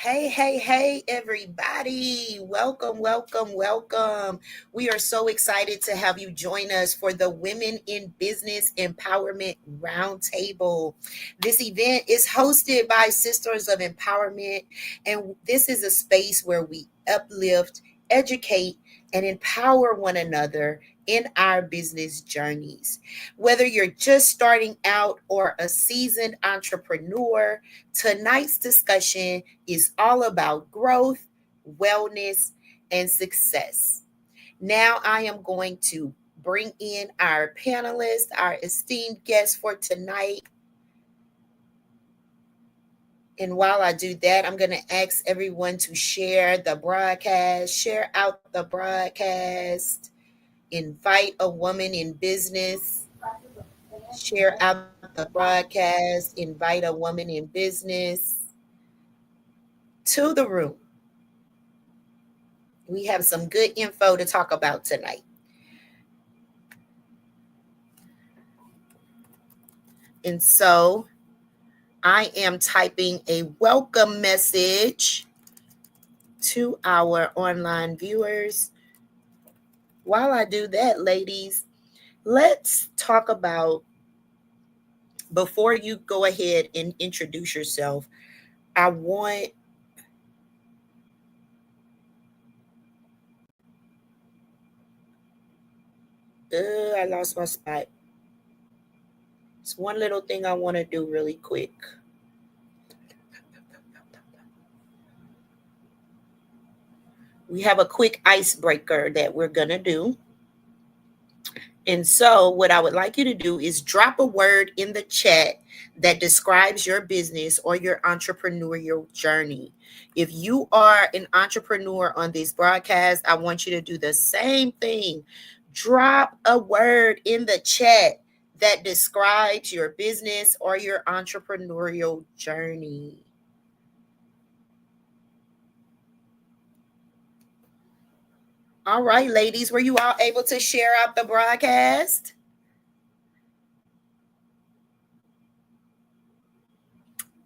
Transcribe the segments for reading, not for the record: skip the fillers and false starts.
Hey, everybody. Welcome. We are so excited to have you join us for the Women in Business Empowerment Roundtable. This event is hosted by Sisters of Empowerment, and this is a space where we uplift, educate, and empower one another in our business journeys. Whether you're just starting out or a seasoned entrepreneur, tonight's discussion is all about growth, wellness, and success. Now, I am going to bring in our panelists, our esteemed guests for tonight. And while I do that, I'm going to ask everyone to share the broadcast, share out the broadcast, invite a woman in business, share out the broadcast, invite a woman in business to the room. We have some good info to talk about tonight. And so I am typing a welcome message to our online viewers. While I do that, ladies, let's talk about, before you go ahead and introduce yourself, I lost my spot. It's one little thing I want to do really quick. We have a quick icebreaker that we're going to do. And so what I would like you to do is drop a word in the chat that describes your business or your entrepreneurial journey. If you are an entrepreneur on this broadcast, I want you to do the same thing. Drop a word in the chat that describes your business or your entrepreneurial journey. All right, ladies, were you all able to share out the broadcast?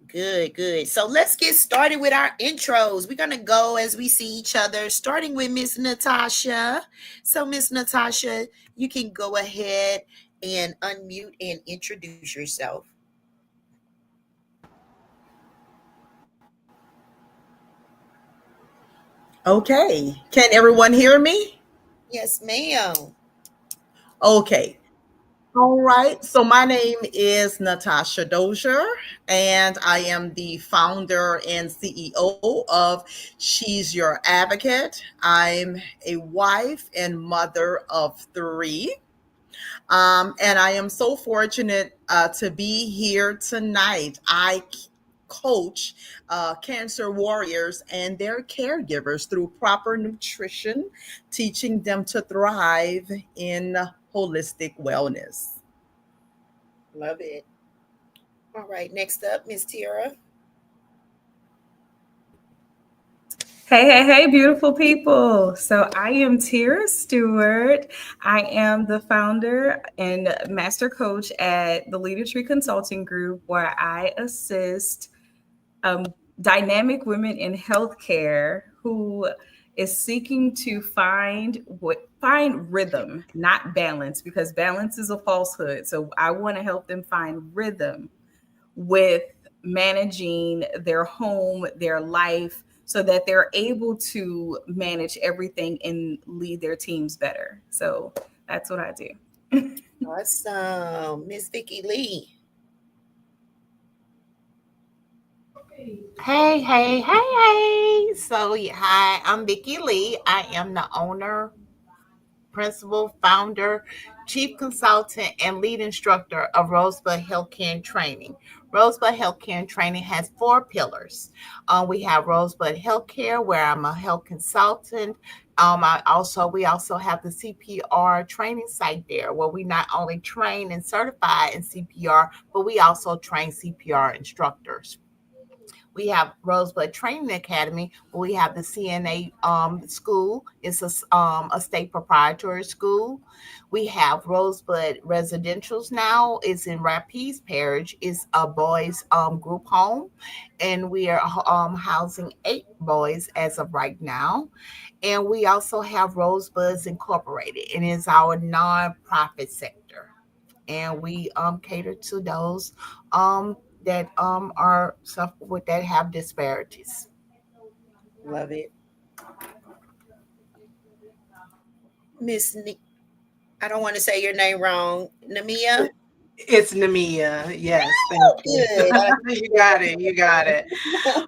Good. So let's get started with our intros. We're going to go as we see each other, starting with Miss Natasha. So, Miss Natasha, you can go ahead and unmute and introduce yourself. Okay. Can everyone hear me? Yes, ma'am. Okay. All right. So my name is Natasha Dozier, and I am the founder and CEO of She's Your Advocate. I'm a wife and mother of three. And I am so fortunate to be here tonight. I coach cancer warriors and their caregivers through proper nutrition, teaching them to thrive in holistic wellness. Love it. All right, next up, Miss Tira. Hey, beautiful people. So I am Tira Stewart. I am the founder and master coach at the Leader Tree Consulting Group, where I assist dynamic women in healthcare who is seeking to find rhythm, not balance, because balance is a falsehood. So I want to help them find rhythm with managing their home, their life, so that they're able to manage everything and lead their teams better. So that's what I do. Awesome. Miss Vicki Lee. Hey. Hi, I'm Vicki Lee. I am the owner, principal, founder, chief consultant, and lead instructor of Rosebud Healthcare and Training. Rosebud Healthcare and Training has four pillars. We have Rosebud Healthcare, where I'm a health consultant. We also have the CPR training site there, where we not only train and certify in CPR, but we also train CPR instructors. We have Rosebud Training Academy. We have the CNA school. It's a state proprietary school. We have Rosebud Residentials now. It's in Rapides Parish. It's a boys group home, and we are housing 8 boys as of right now. And we also have Rosebuds Incorporated, and it's our nonprofit sector. And we cater to those that are suffer with that have disparities. Love it. Miss I don't want to say your name wrong. Namia? It's Namia. Yes, thank Oh, you. good. You got it. You got it.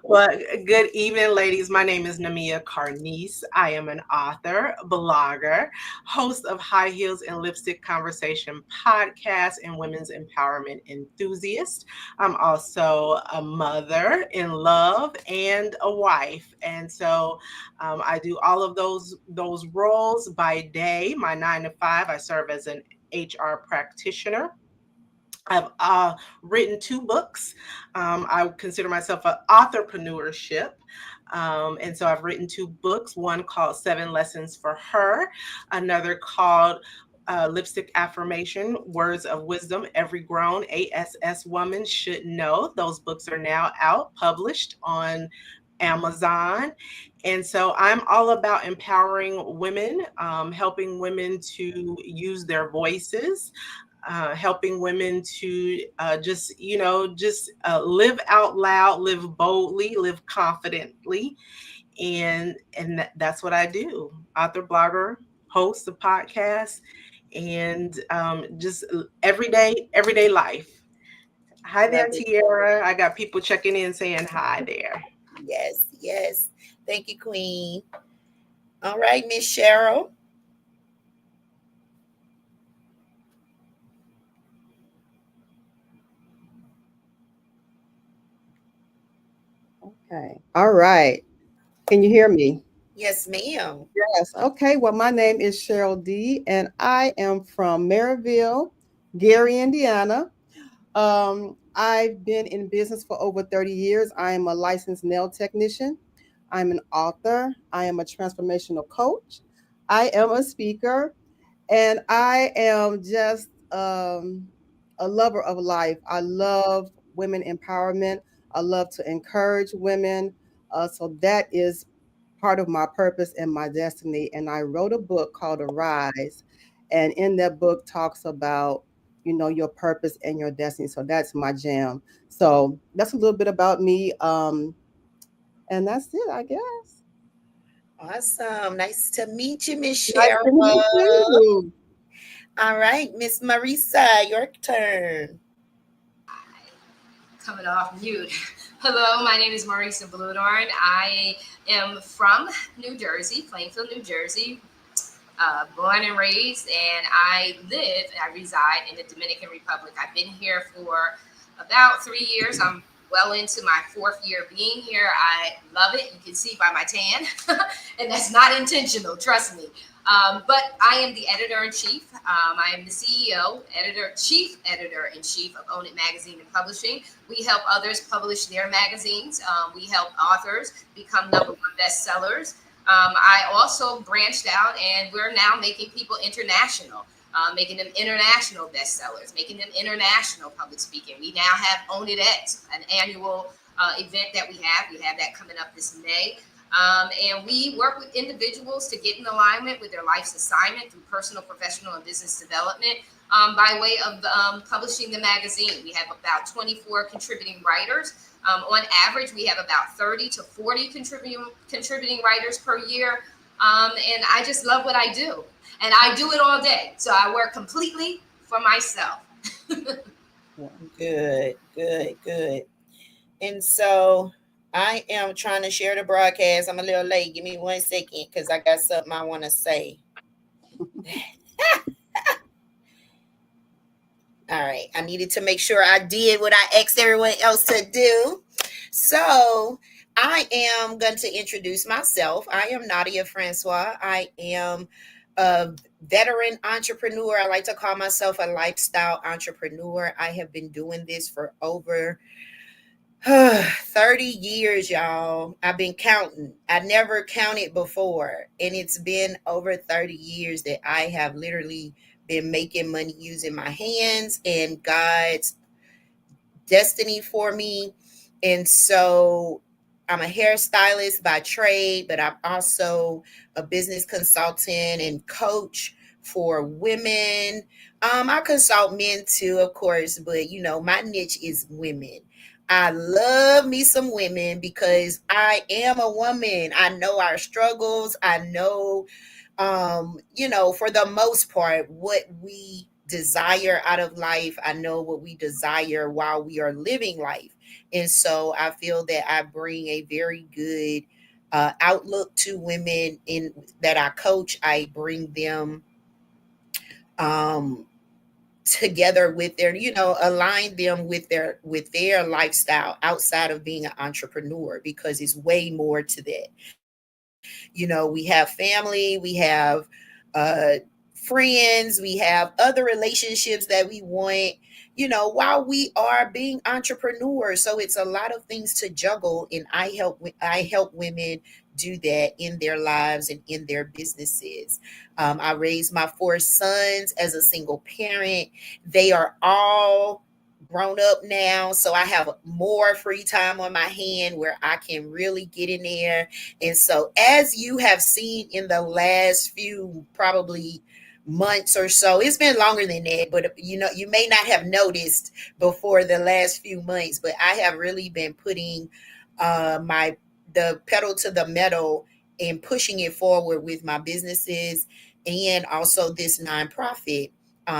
Well, good evening, ladies. My name is Namia Carnice. I am an author, blogger, host of High Heels and Lipstick Conversation podcast, and women's empowerment enthusiast. I'm also a mother in love and a wife, and so I do all of those roles by day. My 9 to 5, I serve as an HR practitioner. I've written 2 books. I consider myself an authorpreneurship. And so I've written 2 books, one called 7 Lessons for Her, another called Lipstick Affirmation, Words of Wisdom Every Grown ASS Woman Should Know. Those books are now out, published on Amazon. And so I'm all about empowering women, helping women to use their voices, helping women to just live out loud, live boldly, live confidently, and that's what I do. Author, blogger, host a podcast, and just everyday life. Hi Love there, it. Tierra. I got people checking in saying hi there. Yes, yes. Thank you, Queen. All right, Miss Cheryl. Okay. All right. Can you hear me? Yes, ma'am. Yes. Okay. Well, my name is Cheryl D, and I am from Maryville, Gary, Indiana. I've been in business for over 30 years. I am a licensed nail technician. I'm an author. I am a transformational coach. I am a speaker. And I am just a lover of life. I love women empowerment. I love to encourage women. So that is part of my purpose and my destiny. And I wrote a book called Arise. And in that book talks about, your purpose and your destiny. So that's my jam. So that's a little bit about me. And that's it, I guess. Awesome. Nice to meet you, Miss Nice to meet Cheryl. you. All right, Miss Marisa, your turn. Coming off mute. Hello, my name is Marisa Bludorn. I am from New Jersey, Plainfield, New Jersey, born and raised, and I reside in the Dominican Republic. I've been here for about 3 years. I'm well into my 4th year being here. I love it. You can see by my tan, and that's not intentional, trust me. But I am the editor-in-chief. I am the CEO, chief editor-in-chief of Own It Magazine and Publishing. We help others publish their magazines. We help authors become #1 bestsellers. I also branched out, and we're now making people international, making them international bestsellers, making them international public speaking. We now have Own It X, an annual event that we have. We have that coming up this May. And we work with individuals to get in alignment with their life's assignment through personal, professional, and business development by way of publishing the magazine. We have about 24 contributing writers. On average, we have about 30 to 40 contributing writers per year. And I just love what I do. And I do it all day. So I work completely for myself. Good, good, good. And so I am trying to share the broadcast. I'm a little late. Give me 1 second because I got something I want to say. All right. I needed to make sure I did what I asked everyone else to do. So I am going to introduce myself. I am Nadia Francois. I am a veteran entrepreneur. I like to call myself a lifestyle entrepreneur. I have been doing this for over 30 years, y'all. I've been counting. I never counted before. And it's been over 30 years that I have literally been making money using my hands and God's destiny for me. And so I'm a hairstylist by trade, but I'm also a business consultant and coach for women. I consult men too, of course, but my niche is women. I love me some women because I am a woman. I know our struggles. I know for the most part, what we desire out of life. I know what we desire while we are living life. And so I feel that I bring a very good outlook to women in that I coach. I bring them um, together with their, align them with their lifestyle outside of being an entrepreneur, because it's way more to that. We have family, we have uh, friends, we have other relationships that we want, while we are being entrepreneurs. So it's a lot of things to juggle, and I help women do that in their lives and in their businesses. I raised my four sons as a single parent. They are all grown up now, so I have more free time on my hand where I can really get in there. And so, as you have seen in the last few probably months or so, it's been longer than that, but you may not have noticed before the last few months, but I have really been putting my the pedal to the metal and pushing it forward with my businesses and also this nonprofit,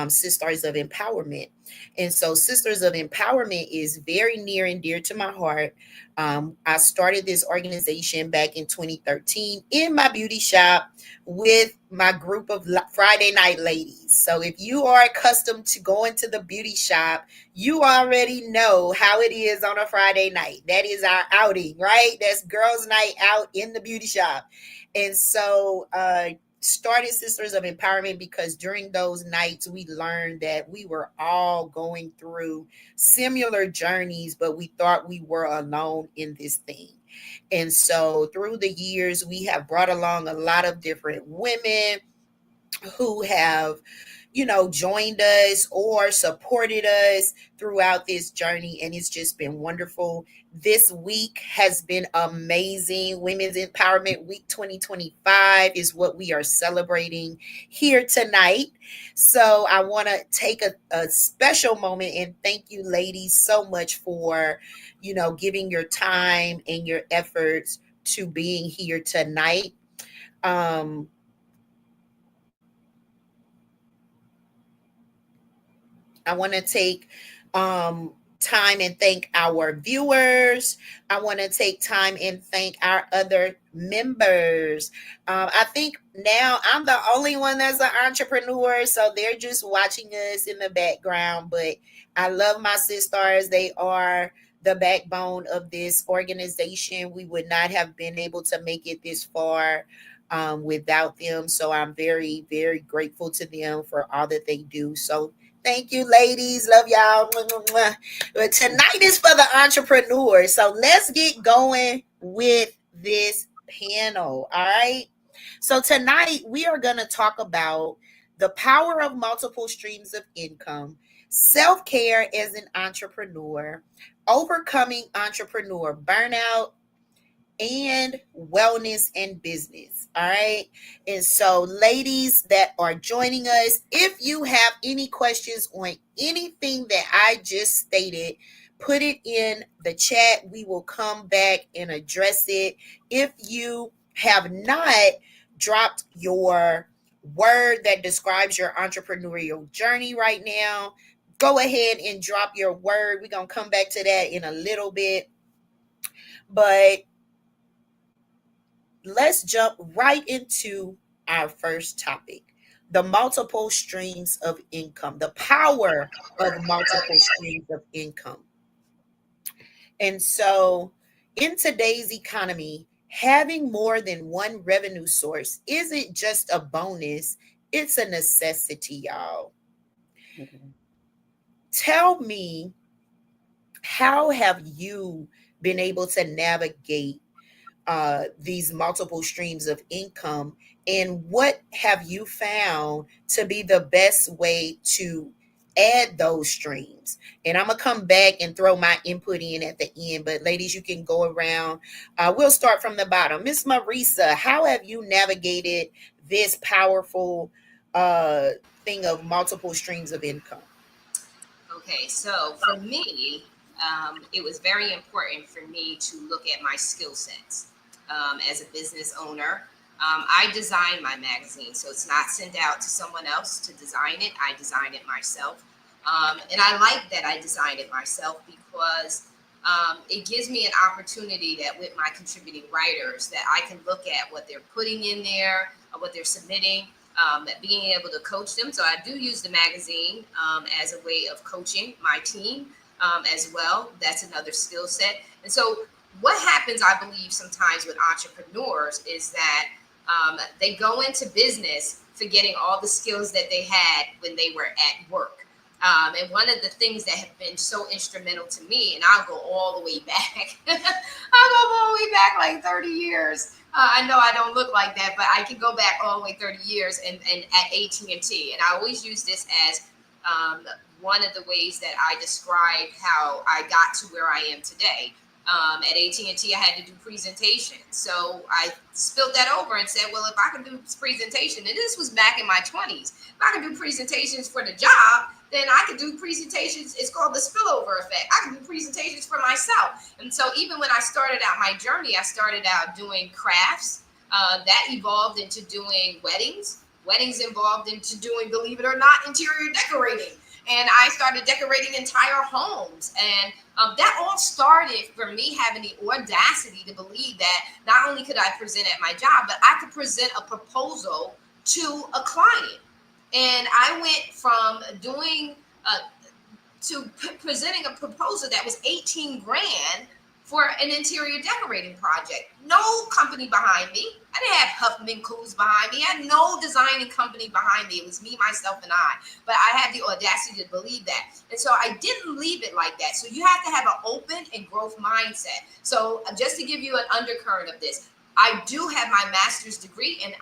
Sisters of Empowerment. And so, Sisters of Empowerment is very near and dear to my heart. I started this organization back in 2013 in my beauty shop with my group of Friday night ladies. So, if you are accustomed to going to the beauty shop, you already know how it is on a Friday night. That is our outing, right? That's girls' night out in the beauty shop. And so, started Sisters of Empowerment because during those nights we learned that we were all going through similar journeys, but we thought we were alone in this thing. And so through the years, we have brought along a lot of different women who have joined us or supported us throughout this journey. And it's just been wonderful. This week has been amazing. Women's Empowerment Week 2025 is what we are celebrating here tonight. So I want to take a special moment and thank you, ladies, so much for, giving your time and your efforts to being here tonight. Um, I want to take time and thank our viewers. I want to take time and thank our other members. I think now I'm the only one that's an entrepreneur, so they're just watching us in the background. But I love my sisters. They are the backbone of this organization. We would not have been able to make it this far without them. So I'm very, very grateful to them for all that they do. So thank you, ladies. Love y'all. But tonight is for the entrepreneurs. So let's get going with this panel. All right. So tonight we are going to talk about the power of multiple streams of income, self care as an entrepreneur, overcoming entrepreneur burnout, and wellness and business. All right. And so, ladies that are joining us, if you have any questions on anything that I just stated, put it in the chat. We will come back and address it. If you have not dropped your word that describes your entrepreneurial journey right now, go ahead and drop your word. We're going to come back to that in a little bit. But let's jump right into our first topic: the multiple streams of income, the power of multiple streams of income. And so, in today's economy, having more than one revenue source isn't just a bonus, it's a necessity, y'all. Okay. Tell me, how have you been able to navigate these multiple streams of income, and what have you found to be the best way to add those streams? And I'm gonna come back and throw my input in at the end, but ladies, you can go around. We'll start from the bottom. Miss Marisa, how have you navigated this powerful uh, thing of multiple streams of income? Okay, so for me, it was very important for me to look at my skill sets as a business owner. I design my magazine, so it's not sent out to someone else to design it. I design it myself. And I like that I designed it myself because it gives me an opportunity that with my contributing writers that I can look at what they're putting in there, what they're submitting, being able to coach them. So I do use the magazine as a way of coaching my team as well. That's another skill set. And so what happens, I believe, sometimes with entrepreneurs is that they go into business forgetting all the skills that they had when they were at work. And one of the things that have been so instrumental to me, and I'll go all the way back, I'll go all the way back like 30 years. I know I don't look like that, but I can go back all the way 30 years and at AT&T. And I always use this as one of the ways that I describe how I got to where I am today. At AT&T, I had to do presentations. So I spilled that over and said, well, if I can do presentation, and this was back in my 20s, if I can do presentations for the job, then I could do presentations. It's called the spillover effect. I can do presentations for myself. And so even when I started out my journey, I started out doing crafts. That evolved into doing weddings. Weddings evolved into doing, believe it or not, interior decorating. And I started decorating entire homes. And that all started for me having the audacity to believe that not only could I present at my job, but I could present a proposal to a client. And I went from doing presenting a proposal that was 18 grand for an interior decorating project. No company behind me. I didn't have Huffman Coos behind me. I had no designing company behind me. It was me, myself, and I. But I had the audacity to believe that. And so I didn't leave it like that. So you have to have an open and growth mindset. So just to give you an undercurrent of this, I do have my master's degree in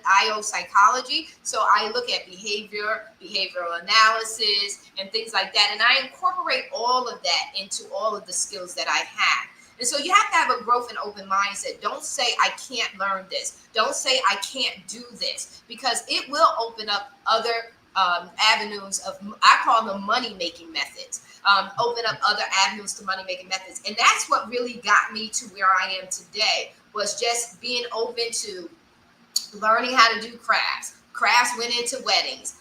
IO psychology. So I look at behavioral analysis, and things like that. And I incorporate all of that into all of the skills that I have. And so you have to have a growth and open mindset. Don't say, I can't learn this. Don't say, I can't do this, because it will open up other avenues of, I call them money-making methods. Open up other avenues to money-making methods. And that's what really got me to where I am today, was just being open to learning how to do crafts. Crafts went into weddings.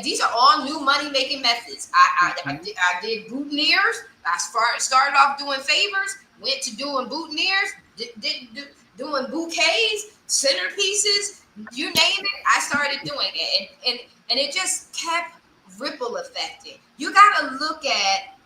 These are all new money-making methods. I did boutonnieres. I started off doing favors, went to doing boutonnieres, doing bouquets, centerpieces, you name it, I started doing it. And it just kept ripple affecting. You got to look at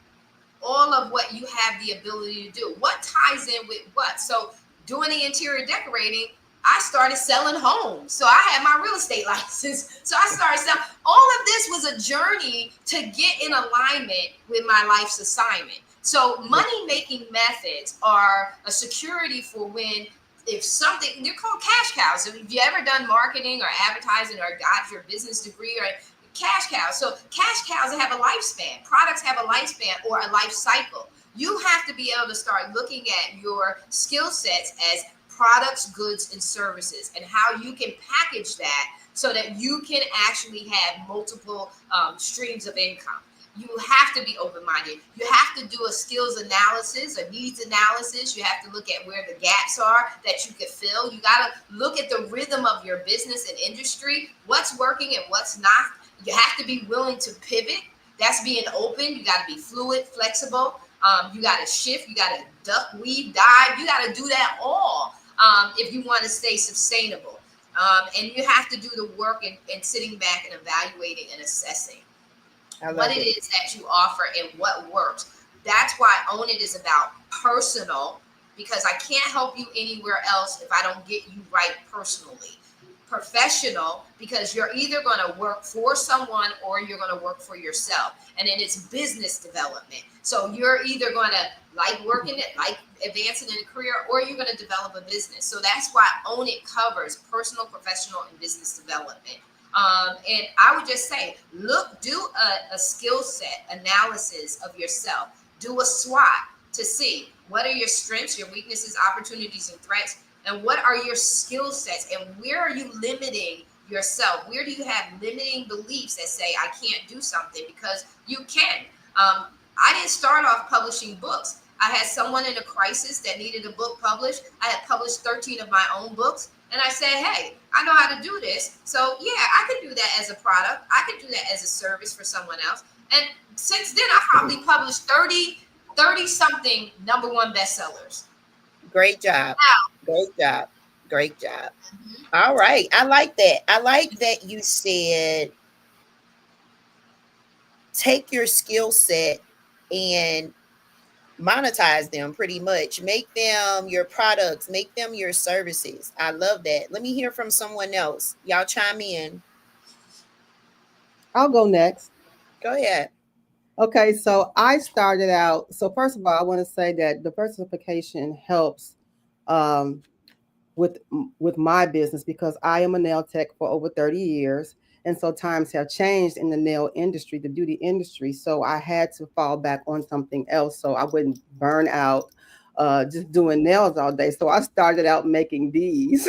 all of what you have the ability to do. What ties in with what? So doing the interior decorating, I started selling homes. So I had my real estate license. So I started selling. All of this was a journey to get in alignment with my life's assignment. So money-making methods are a security for when, if something, they're called cash cows. So if you ever done marketing or advertising or got your business degree, or cash cows. So cash cows have a lifespan. Products have a lifespan or a life cycle. You have to be able to start looking at your skill sets as products, goods, and services, and how you can package that so that you can actually have multiple streams of income. You have to be open-minded. You have to do a skills analysis, a needs analysis. You have to look at where the gaps are that you could fill. You got to look at the rhythm of your business and industry, what's working and what's not. You have to be willing to pivot. That's being open. You got to be fluid, flexible. You got to shift. You got to duck, weave, dive. You got to do that all if you want to stay sustainable. And you have to do the work and sitting back and evaluating and assessing what it is that you offer and what works. That's why Own It is about personal, because I can't help you anywhere else if I don't get you right personally. professional because you're either going to work for someone or you're going to work for yourself. And then it's business development. So you're either going to like working it, like advancing in a career, or you're going to develop a business. So that's why Own It covers personal, professional, and business development. And I would just say, do a skill set analysis of yourself. Do a SWOT to see what are your strengths, your weaknesses, opportunities, and threats, and what are your skill sets, and where are you limiting yourself? Where do you have limiting beliefs that say I can't do something? Because you can. I didn't start off publishing books. I had someone in a crisis that needed a book published. I had published 13 of my own books. And I said, hey, I know how to do this. So, yeah, I could do that as a product. I could do that as a service for someone else. And since then, I probably published 30 something number one bestsellers. Great job. Now, Great job. Great job. All right. I like that. I like that you said take your skill set and monetize them pretty much. Make them your products, make them your services. I love that. Let me hear from someone else. Y'all chime in. I'll go next. Go ahead. Okay, so I started out. So first of all, I want to say that diversification helps um, with with my business because I am a nail tech for over 30 years. And so times have changed in the nail industry, the beauty industry. So I had to fall back on something else so I wouldn't burn out just doing nails all day. So I started out making these.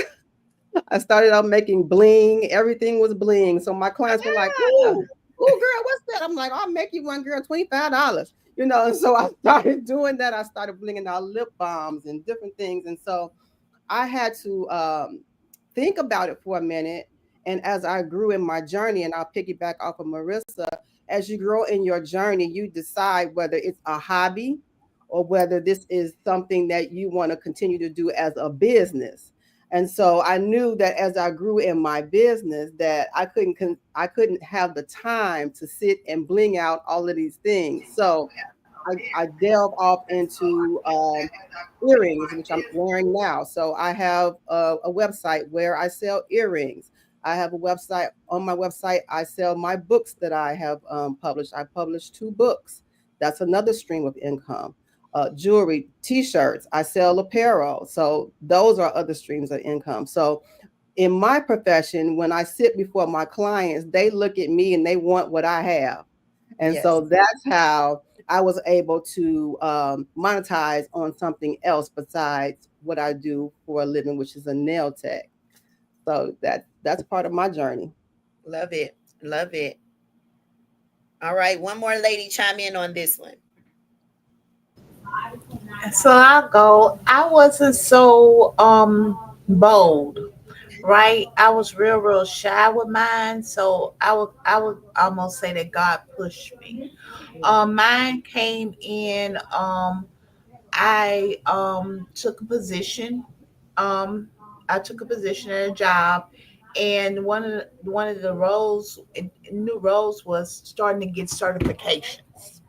I started out making bling. Everything was bling. So my clients were like, ooh, ooh, girl, what's that? I'm like, I'll make you one, girl, $25. And so I started doing that. I started blinging out lip balms and different things. And so I had to think about it for a minute. And as I grew in my journey, and I'll piggyback off of Marissa, as you grow in your journey, you decide whether it's a hobby or whether this is something that you want to continue to do as a business. And so I knew that as I grew in my business, that I couldn't have the time to sit and bling out all of these things. So I delve off into earrings, which I'm wearing now. So I have a website where I sell earrings. I have a website. On my website, I sell my books that I have published. I published 2 books. That's another stream of income. Jewelry, T-shirts. I sell apparel. So those are other streams of income. So in my profession, when I sit before my clients, they look at me and they want what I have. And Yes. so that's how I was able to monetize on something else besides what I do for a living, which is a nail tech. So that's part of my journey. Love it. Love it. All right. One more lady chime in on this one. So I'll go. I wasn't so bold, right? I was real shy with mine. So I would almost say that God pushed me. Mine came in. I took a position. Um, I took a position at a job, and one of the roles, new roles, was starting to get certifications.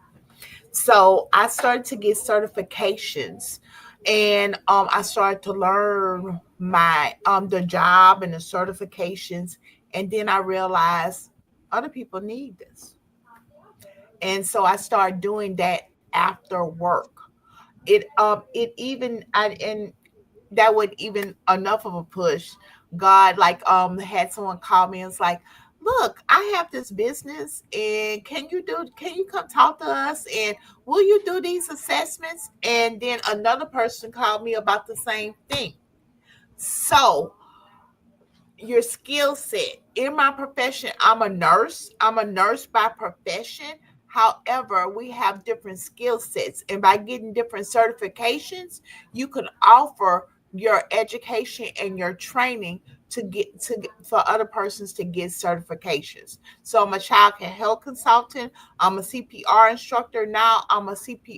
So I started to get certifications, and I started to learn my the job and the certifications, and then I realized other people need this, and so I started doing that after work. It even I and that wasn't even enough of a push. God had someone call me and was like, look, I have this business, and can you come talk to us, and will you do these assessments? And then another person called me about the same thing. So your skill set in my profession, I'm a nurse by profession. However, we have different skill sets, and by getting different certifications, you can offer your education and your training for other persons to get certifications. So I'm a child care health consultant. I'm a CPR instructor. Now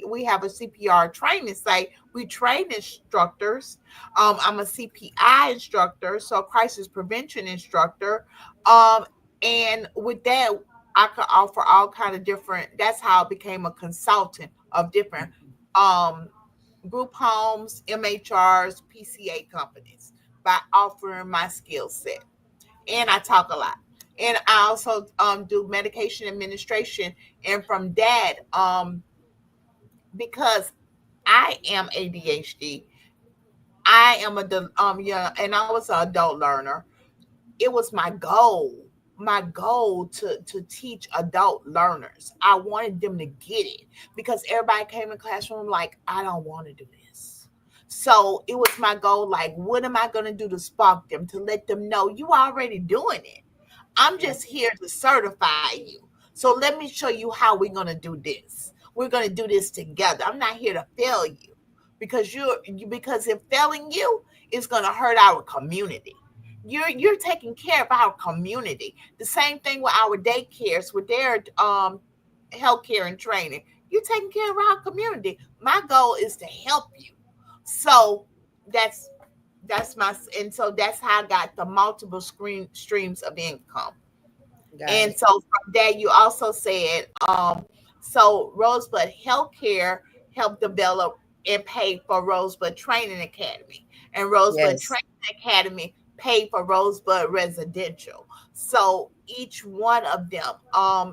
we have a CPR training site. We train instructors. I'm a CPI instructor, so crisis prevention instructor. Um, and with that, I could offer all kind of different. That's how I became a consultant of different um, group homes, MHRs, PCA companies by offering my skill set. and I talk a lot. And I also do medication administration. And from that, because I am ADHD, I am yeah, and I was an adult learner. It was my goal to teach adult learners. I wanted them to get it because everybody came in classroom like, I don't want to do this. So it was my goal, like, what am I going to do to spark them, to let them know you already doing it. I'm just here to certify you. So let me show you how we're going to do this. We're going to do this together. I'm not here to fail you because because if failing you, it's going to hurt our community. You're taking care of our community. The same thing with our daycares with their healthcare and training. You're taking care of our community. My goal is to help you. So that's my, and so that's how I got the multiple streams of income. Got And it. so from that, you also said, so Rosebud Healthcare helped develop and pay for Rosebud Training Academy, and Rosebud Yes, Training Academy paid for Rosebud Residential. So each one of them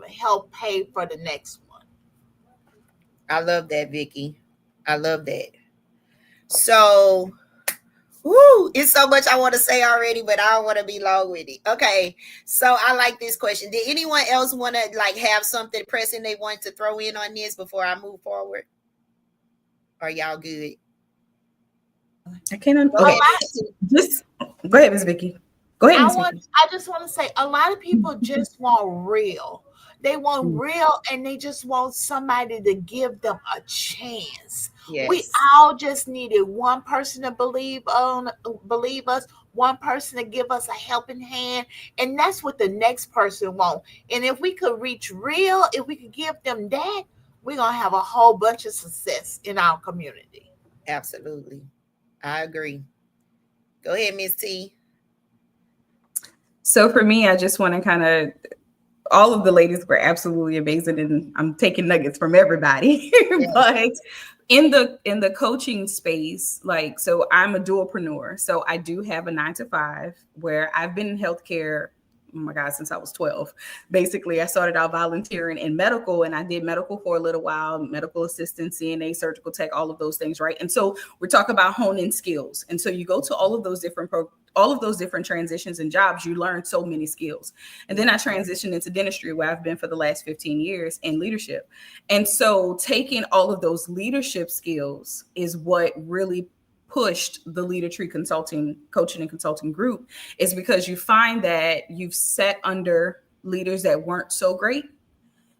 helped pay for the next one. I love that, Vicky. I love that. So, woo, it's so much I want to say already, but I don't want to be long with it. Okay, so I like this question. Did anyone else want to like have something pressing they want to throw in on this before I move forward? Are y'all good? I can't. Go A Okay, ahead, lot Miss T. just go ahead, Miss Vicky. Go ahead, Miss Vicky. I just want to say a lot of people just want real. They want Mm. real and they just want somebody to give them a chance. We Yes, all just needed one person to believe us, one person to give us a helping hand, and that's what the next person wants. And if we could reach real, if we could give them that, we're going to have a whole bunch of success in our community. absolutely. I agree. Go ahead, Miss T. So for me, I just want to kind of, all of the ladies were absolutely amazing, and I'm taking nuggets from everybody. Yes, But in the coaching space, like, so I'm a dualpreneur. So I do have a 9 to 5 where I've been in healthcare, oh my God, since I was 12. Basically, I started out volunteering in medical, and I did medical for a little while, medical assistant, CNA, surgical tech, all of those things, right? And so we're talking about honing skills. And so you go to all of those different all of those different transitions and jobs, you learn so many skills. And then I transitioned into dentistry, where I've been for the last 15 years in leadership. And so taking all of those leadership skills is what really pushed the Leader Tree Consulting Coaching and Consulting Group, is because you find that you've sat under leaders that weren't so great.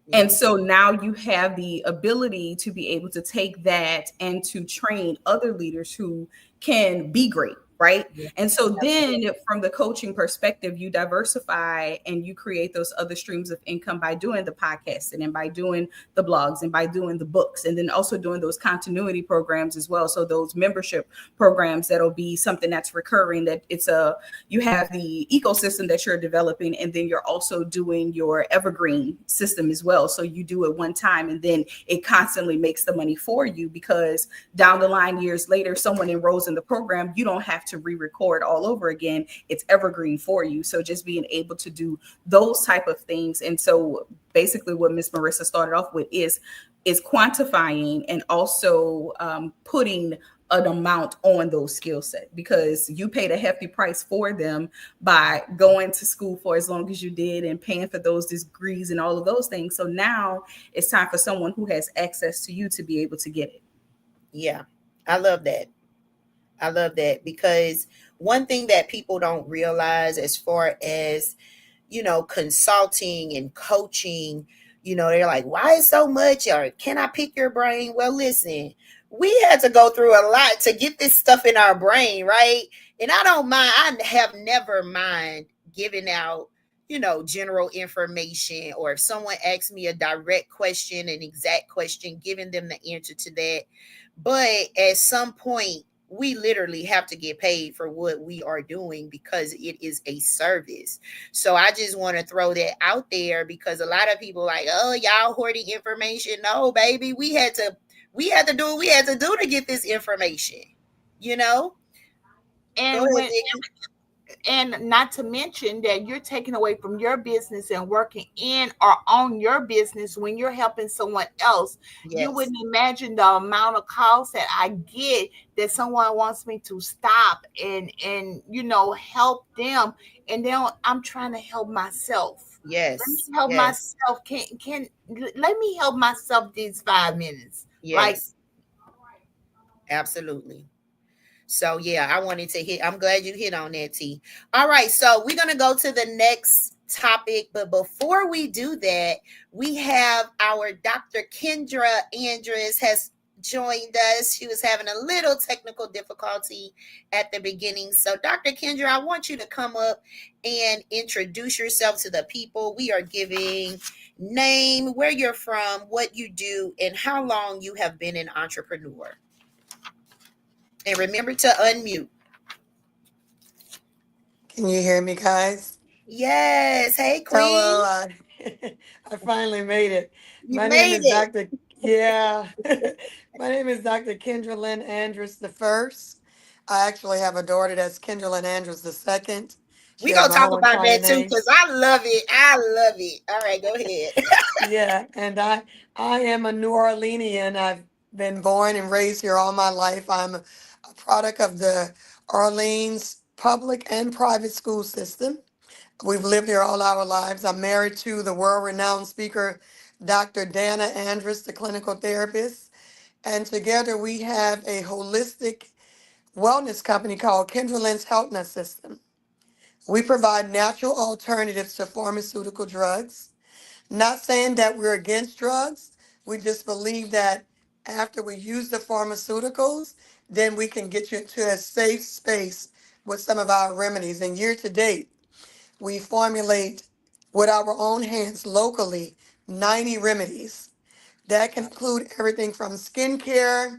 yeah, And so now you have the ability to be able to take that and to train other leaders who can be great, right? yeah, And so then absolutely. from the coaching perspective, you diversify and you create those other streams of income by doing the podcasting and by doing the blogs and by doing the books, and then also doing those continuity programs as well. So those membership programs, that'll be something that's recurring, that you have the ecosystem that you're developing, and then you're also doing your evergreen system as well. So you do it one time and then it constantly makes the money for you, because down the line, years later, someone enrolls in the program, you don't have to re-record all over again. It's evergreen for you. So just being able to do those type of things. And so basically what Miss Marissa started off with is quantifying and also putting an amount on those skill set, because you paid a hefty price for them by going to school for as long as you did and paying for those degrees and all of those things. So now it's time for someone who has access to you to be able to get it. Yeah, I love that. I love that because one thing that people don't realize as far as, consulting and coaching, they're like, why is so much? Or can I pick your brain? Well, listen, we had to go through a lot to get this stuff in our brain, right? And I don't mind, I have never mind giving out, general information, or if someone asks me a direct question, an exact question, giving them the answer to that. But at some point, we literally have to get paid for what we are doing because it is a service. So I just want to throw that out there because a lot of people like, oh, y'all hoarding information. No, baby, we had to do what we had to do to get this information. You know, go And ahead, when Vicky. And not to mention that you're taking away from your business and working in or on your business when you're helping someone else. You Yes. wouldn't imagine the amount of calls that I get that someone wants me to stop and help them, and then I'm trying to help myself. Let me Yes. help Yes. myself. Can let me help myself these 5 minutes. Like, Yes. Absolutely. So yeah, I wanted to hit. I'm glad you hit on that, T. All right, so we're gonna go to the next topic, but before we do that, we have our Dr. Kendra Andrus has joined us. She was having a little technical difficulty at the beginning. So, Dr. Kendra, I want you to come up and introduce yourself to the people. We are giving name, where you're from, what you do, and how long you have been an entrepreneur. And remember to unmute. Can you hear me, guys? Yes. Hey, Hello. Queen. I finally made it. You My name made is it. Dr. Yeah. My name is Dr. Kendra Lynn Andrews the first. I actually have a daughter that's Kendra Lynn Andrews the second. She We has gonna my talk whole about entire that too, name. because I love it. I love it. All right, go ahead. Yeah, and I am a New Orleanian. I've been born and raised here all my life. I'm a product of the Orleans public and private school system. We've lived here all our lives. I'm married to the world-renowned speaker, Dr. Dana Andrus, the clinical therapist. And together we have a holistic wellness company called Kendra Health Nut System. We provide natural alternatives to pharmaceutical drugs. Not saying that we're against drugs. We just believe that after we use the pharmaceuticals, then we can get you into a safe space with some of our remedies. And year to date, we formulate with our own hands locally 90 remedies that can include everything from skincare,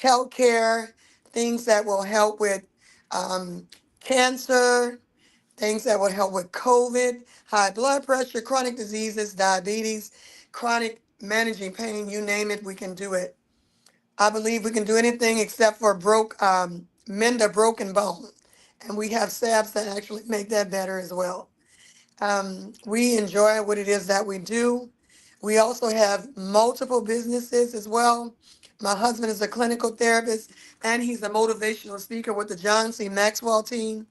healthcare, things that will help with um, cancer, things that will help with COVID, high blood pressure, chronic diseases, diabetes, chronic managing pain, you name it, we can do it. I believe we can do anything except for mend a broken bone. And we have salves that actually make that better as well. We enjoy what it is that we do. We also have multiple businesses as well. My husband is a clinical therapist and he's a motivational speaker with the John C. Maxwell team.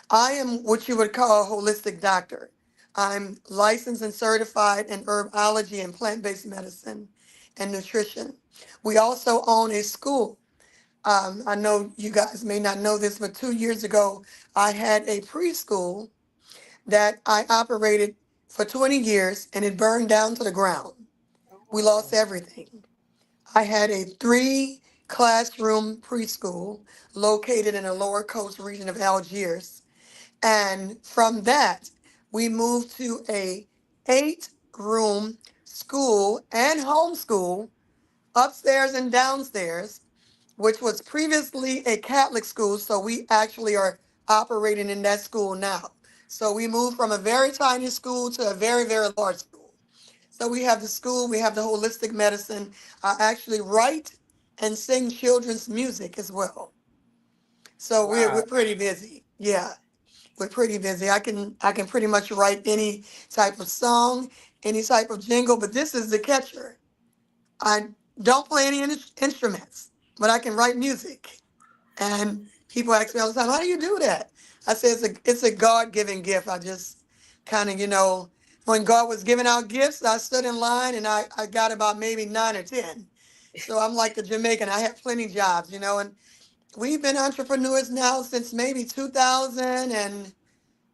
I am what you would call a holistic doctor. I'm licensed and certified in herbology and plant-based medicine and nutrition. We also own a school. I know you guys may not know this, but 2 years ago, I had a preschool that I operated for 20 years and it burned down to the ground. We lost everything. I had a 3 classroom preschool located in the lower coast region of Algiers. And from that, we moved to a 8 room school and homeschool upstairs and downstairs, which was previously a Catholic school. So we actually are operating in that school now. So we moved from a very tiny school to a very, very large school. So we have the school, we have the holistic medicine. I actually write and sing children's music as well. So we're Wow. pretty busy. Yeah, we're pretty busy. I can pretty much write any type of song, any type of jingle, but this is the catcher. I don't play any instruments, but I can write music. And people ask me all the time, how do you do that? I say it's a God-given gift. I just kind of, when God was giving out gifts, I stood in line and I got about maybe 9 or 10. So I'm like the Jamaican. I have plenty jobs, and we've been entrepreneurs now since maybe 2000 and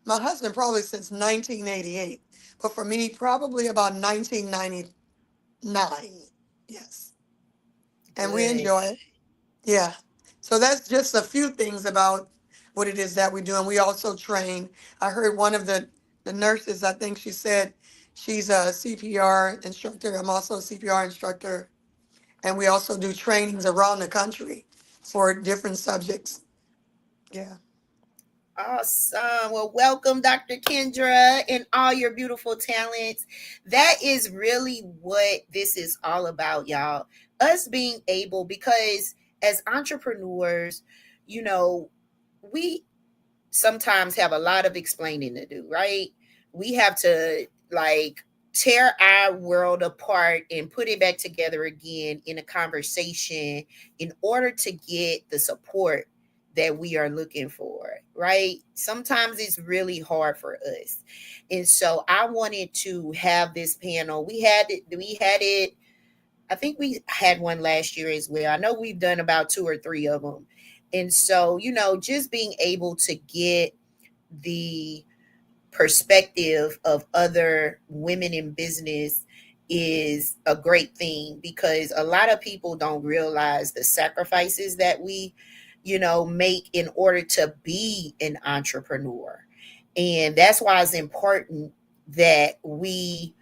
my husband probably since 1988. But for me, probably about 1999. Yes. And we Good. enjoy it. Yeah. So that's just a few things about what it is that we do. And we also train. I heard one of the nurses, I think she said she's a CPR instructor. I'm also a CPR instructor. And we also do trainings around the country for different subjects. Yeah. Awesome. Well, welcome, Dr. Kendra, and all your beautiful talents. That is really what this is all about, y'all. Us being able, because as entrepreneurs, you know, we sometimes have a lot of explaining to do, right? We have to like tear our world apart and put it back together again in a conversation in order to get the support that we are looking for, right? Sometimes it's really hard for us. And so I wanted to have this panel. We had it I think we had one last year as well. I know we've done about two or three of them. And so, just being able to get the perspective of other women in business is a great thing, because a lot of people don't realize the sacrifices that we, make in order to be an entrepreneur. And that's why it's important that we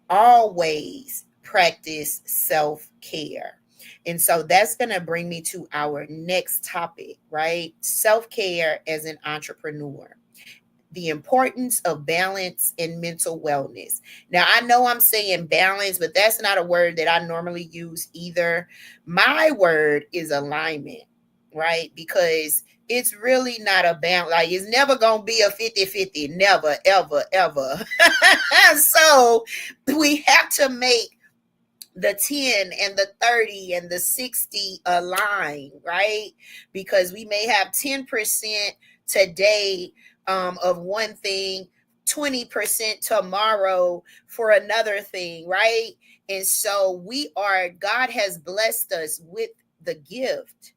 always practice self care. And so that's going to bring me to our next topic, right? Self care as an entrepreneur, the importance of balance and mental wellness. Now, I know I'm saying balance, but that's not a word that I normally use either. My word is alignment, right? Because it's really not a balance. Like, it's never going to be a 50-50. Never, ever, ever. So we have to make the 10 and the 30 and the 60 align, right? Because we may have 10% today of one thing, 20% tomorrow for another thing, right? And so God has blessed us with the gift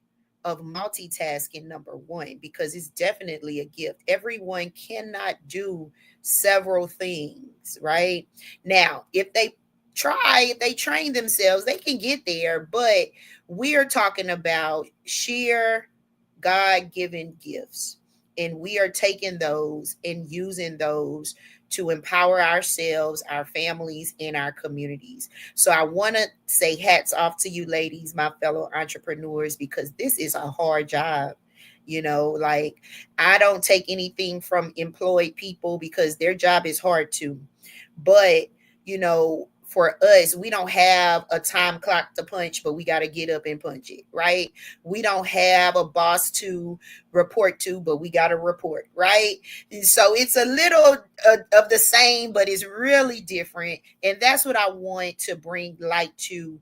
of multitasking, number one, because it's definitely a gift. Everyone cannot do several things, right? Now, if they train themselves, they can get there. But we are talking about sheer God-given gifts. And we are taking those and using those to empower ourselves, our families, and our communities. So I want to say hats off to you ladies, my fellow entrepreneurs, because this is a hard job. Like, I don't take anything from employed people because their job is hard too. But, for us, we don't have a time clock to punch, but we got to get up and punch it, right? We don't have a boss to report to, but we got to report, right? And so it's a little of the same, but it's really different. And that's what I want to bring light to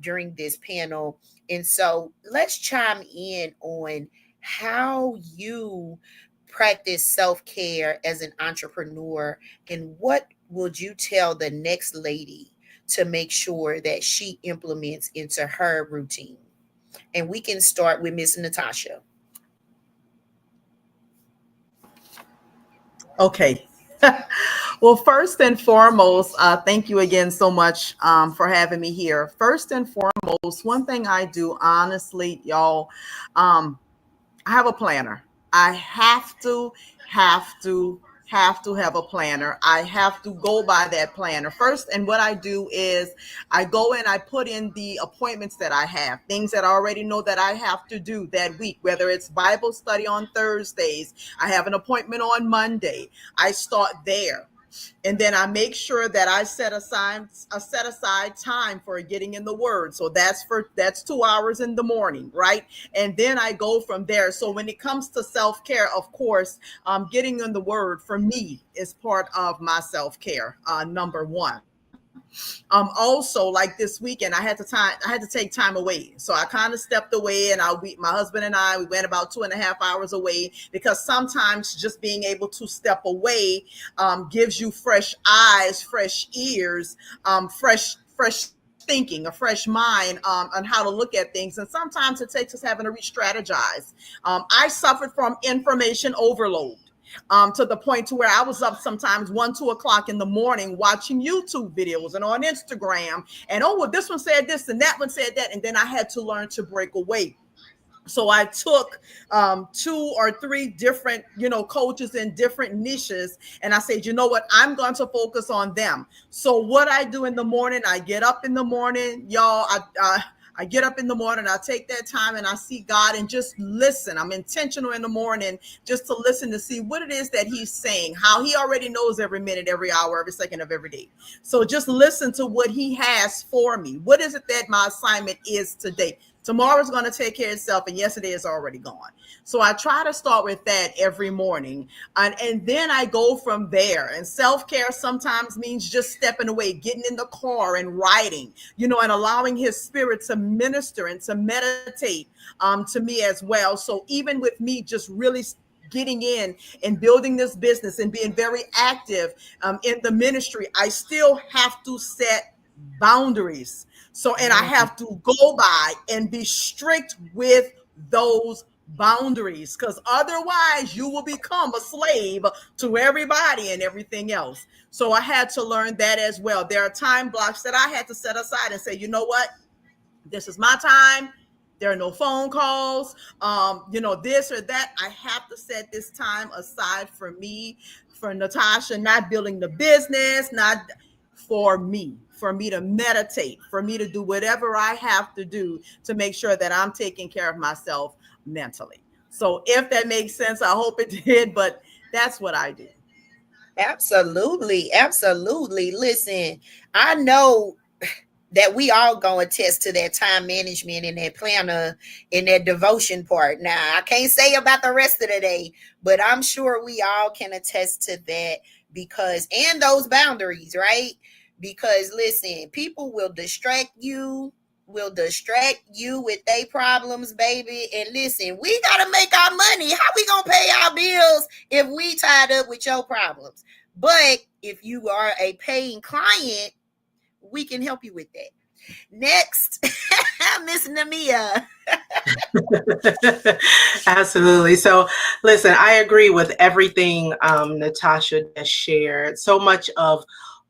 during this panel. And so let's chime in on how you practice self-care as an entrepreneur, and what would you tell the next lady to make sure that she implements into her routine? And we can start with Miss Natasha. Okay. Well, first and foremost, thank you again so much for having me here. First and foremost, one thing I do, honestly, y'all, I have a planner. I have to have a planner. I have to go by that planner first. And what I do is I go and I put in the appointments that I have, things that I already know that I have to do that week, whether it's Bible study on Thursdays, I have an appointment on Monday. I start there. And then I make sure that I set aside time for getting in the word. So that's 2 hours in the morning, right? And then I go from there. So when it comes to self-care, of course, getting in the word for me is part of my self-care, number one. Also, like this weekend, I had to take time away. So I kind of stepped away, and my husband and I, we went about 2.5 hours away, because sometimes just being able to step away gives you fresh eyes, fresh ears, fresh thinking, a fresh mind on how to look at things. And sometimes it takes us having to re-strategize. I suffered from information overload. To the point to where I was up sometimes 1-2 o'clock in the morning watching YouTube videos and on Instagram, and well, this one said this and that one said that, and then I had to learn to break away. So I took 2 or 3 different, coaches in different niches. And I said, you know what, I'm going to focus on them. So what I do in the morning, I get up in the morning, y'all, I get up in the morning, I take that time and I see God and just listen. I'm intentional in the morning just to listen to see what it is that he's saying, how he already knows every minute, every hour, every second of every day. So just listen to what he has for me. What is it that my assignment is today? Tomorrow's going to take care of itself, and yesterday is already gone. So I try to start with that every morning, and then I go from there. And self-care sometimes means just stepping away, getting in the car and writing, and allowing his spirit to minister and to meditate to me as well. So even with me just really getting in and building this business and being very active in the ministry, I still have to set boundaries. So, and I have to go by and be strict with those boundaries, because otherwise you will become a slave to everybody and everything else. So I had to learn that as well. There are time blocks that I had to set aside and say, you know what? This is my time. There are no phone calls, this or that. I have to set this time aside for me, for Natasha, not building the business, not for me to meditate, for me to do whatever I have to do to make sure that I'm taking care of myself mentally. So if that makes sense, I hope it did, but that's what I do. Absolutely. Absolutely. Listen, I know that we all gonna attest to that time management and that planner and that devotion part. Now, I can't say about the rest of the day, but I'm sure we all can attest to that, because, and those boundaries, right? Because listen, people will distract you with their problems, baby. And listen, we gotta make our money. How we gonna pay our bills if we tied up with your problems? But if you are a paying client, we can help you with that. Next, Miss Namia. Absolutely. So, listen, I agree with everything Natasha has shared. So much of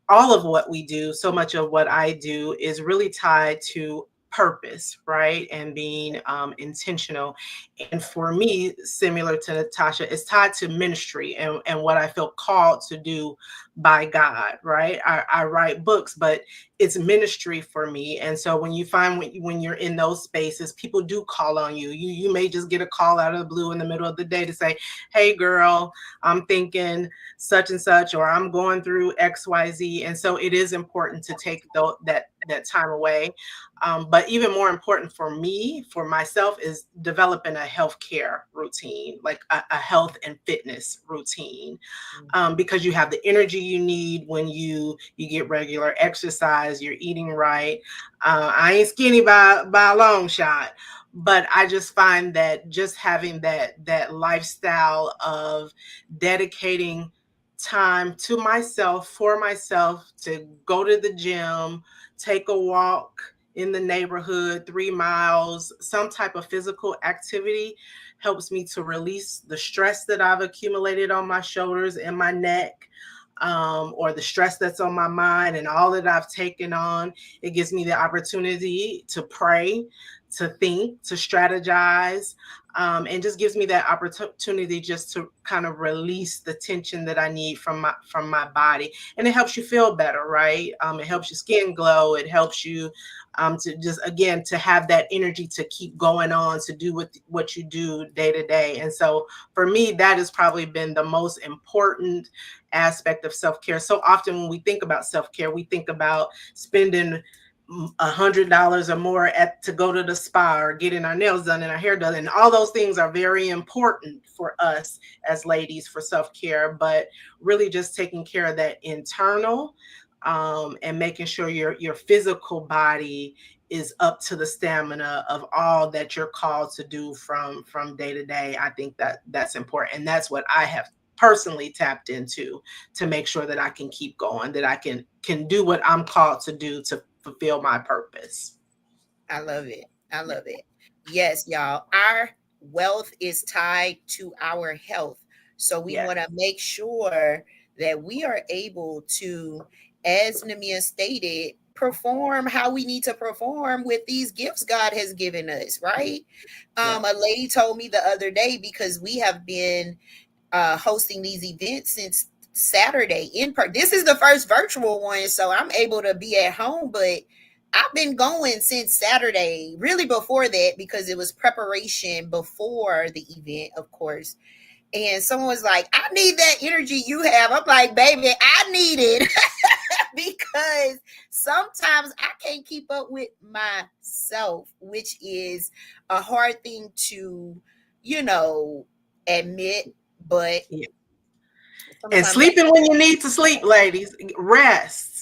all of what we do, so much of what I do is really tied to purpose, right? And being intentional. And for me, similar to Natasha, it's tied to ministry and what I feel called to do by God, right? I write books, but it's ministry for me. And so when you find when you're in those spaces, people do call on you. You may just get a call out of the blue in the middle of the day to say, hey girl, I'm thinking such and such, or I'm going through XYZ. And so it is important to take that time away. But even more important for me, for myself, is developing a healthcare routine, like a health and fitness routine, because you have the energy you need when you get regular exercise, you're eating right. I ain't skinny by a long shot, but I just find that just having that lifestyle of dedicating time to myself, for myself, to go to the gym, take a walk in the neighborhood, 3 miles, some type of physical activity helps me to release the stress that I've accumulated on my shoulders and my neck, or the stress that's on my mind and all that I've taken on. It gives me the opportunity to pray, to think, to strategize, and just gives me that opportunity just to kind of release the tension that I need from my body. And it helps you feel better, right? It helps your skin glow. It helps you to just, again, to have that energy to keep going on, to do what you do day to day. And so for me, that has probably been the most important aspect of self-care. So often when we think about self-care, we think about spending $100 or more to go to the spa or getting our nails done and our hair done. And all those things are very important for us as ladies for self-care, but really just taking care of that internal, and making sure your physical body is up to the stamina of all that you're called to do from day to day. I think that's important. And that's what I have personally tapped into to make sure that I can keep going, that I can do what I'm called to do to fulfill my purpose. I love it. I love it. Yes, y'all. Our wealth is tied to our health. So we want to make sure that we are able to, as Namia stated, perform how we need to perform with these gifts God has given us, right? A lady told me the other day, because we have been hosting these events since Saturday in person. This is the first virtual one, so I'm able to be at home, but I've been going since Saturday, really before that, because it was preparation before the event, of course. And someone was like, I need that energy you have. I'm like, baby, I need it because sometimes I can't keep up with myself, which is a hard thing to, you know, admit. But Yeah. And sometimes, sleeping when you need to sleep, ladies. Rest.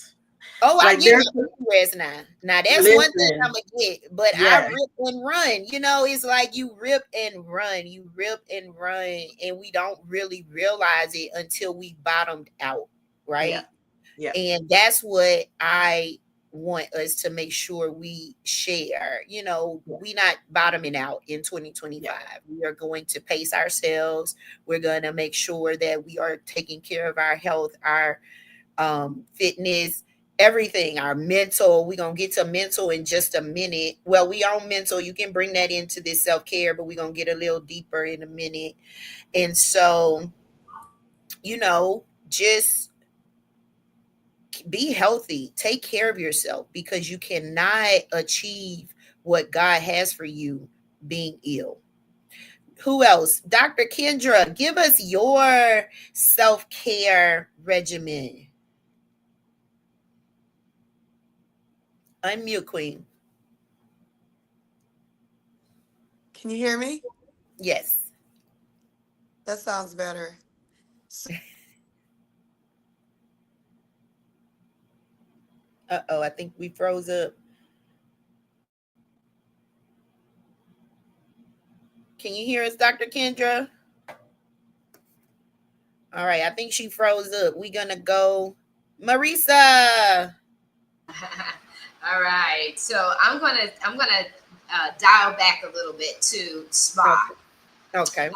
oh, I Like get there's my rest now. Now that's one thing I'm listen. gonna get, but I Yeah. rip and run. You know, it's like you rip and run, you rip and run, and we don't really realize it until we bottomed out, Yeah. right? Yeah. And that's what I want us to make sure we share. You know, Yeah. we not bottoming out in Yeah. 2025. We are going to pace ourselves. We're going to make sure that we are taking care of our health, our fitness, everything, our mental. We're going to get to mental in just a minute. Well, we on mental. You can bring that into this self-care, but we're going to get a little deeper in a minute. And so, you know, just be healthy, take care of yourself, because you cannot achieve what God has for you being ill. Who else? Dr. Kendra, give us your self-care regimen. Unmute, Queen. Can you hear me? Yes. That sounds better. Uh-oh, I think we froze up. Can you hear us, Dr. Kendra? All right, I think she froze up. We're gonna go Marisa. All right. So I'm gonna dial back a little bit to spa. Okay. Okay.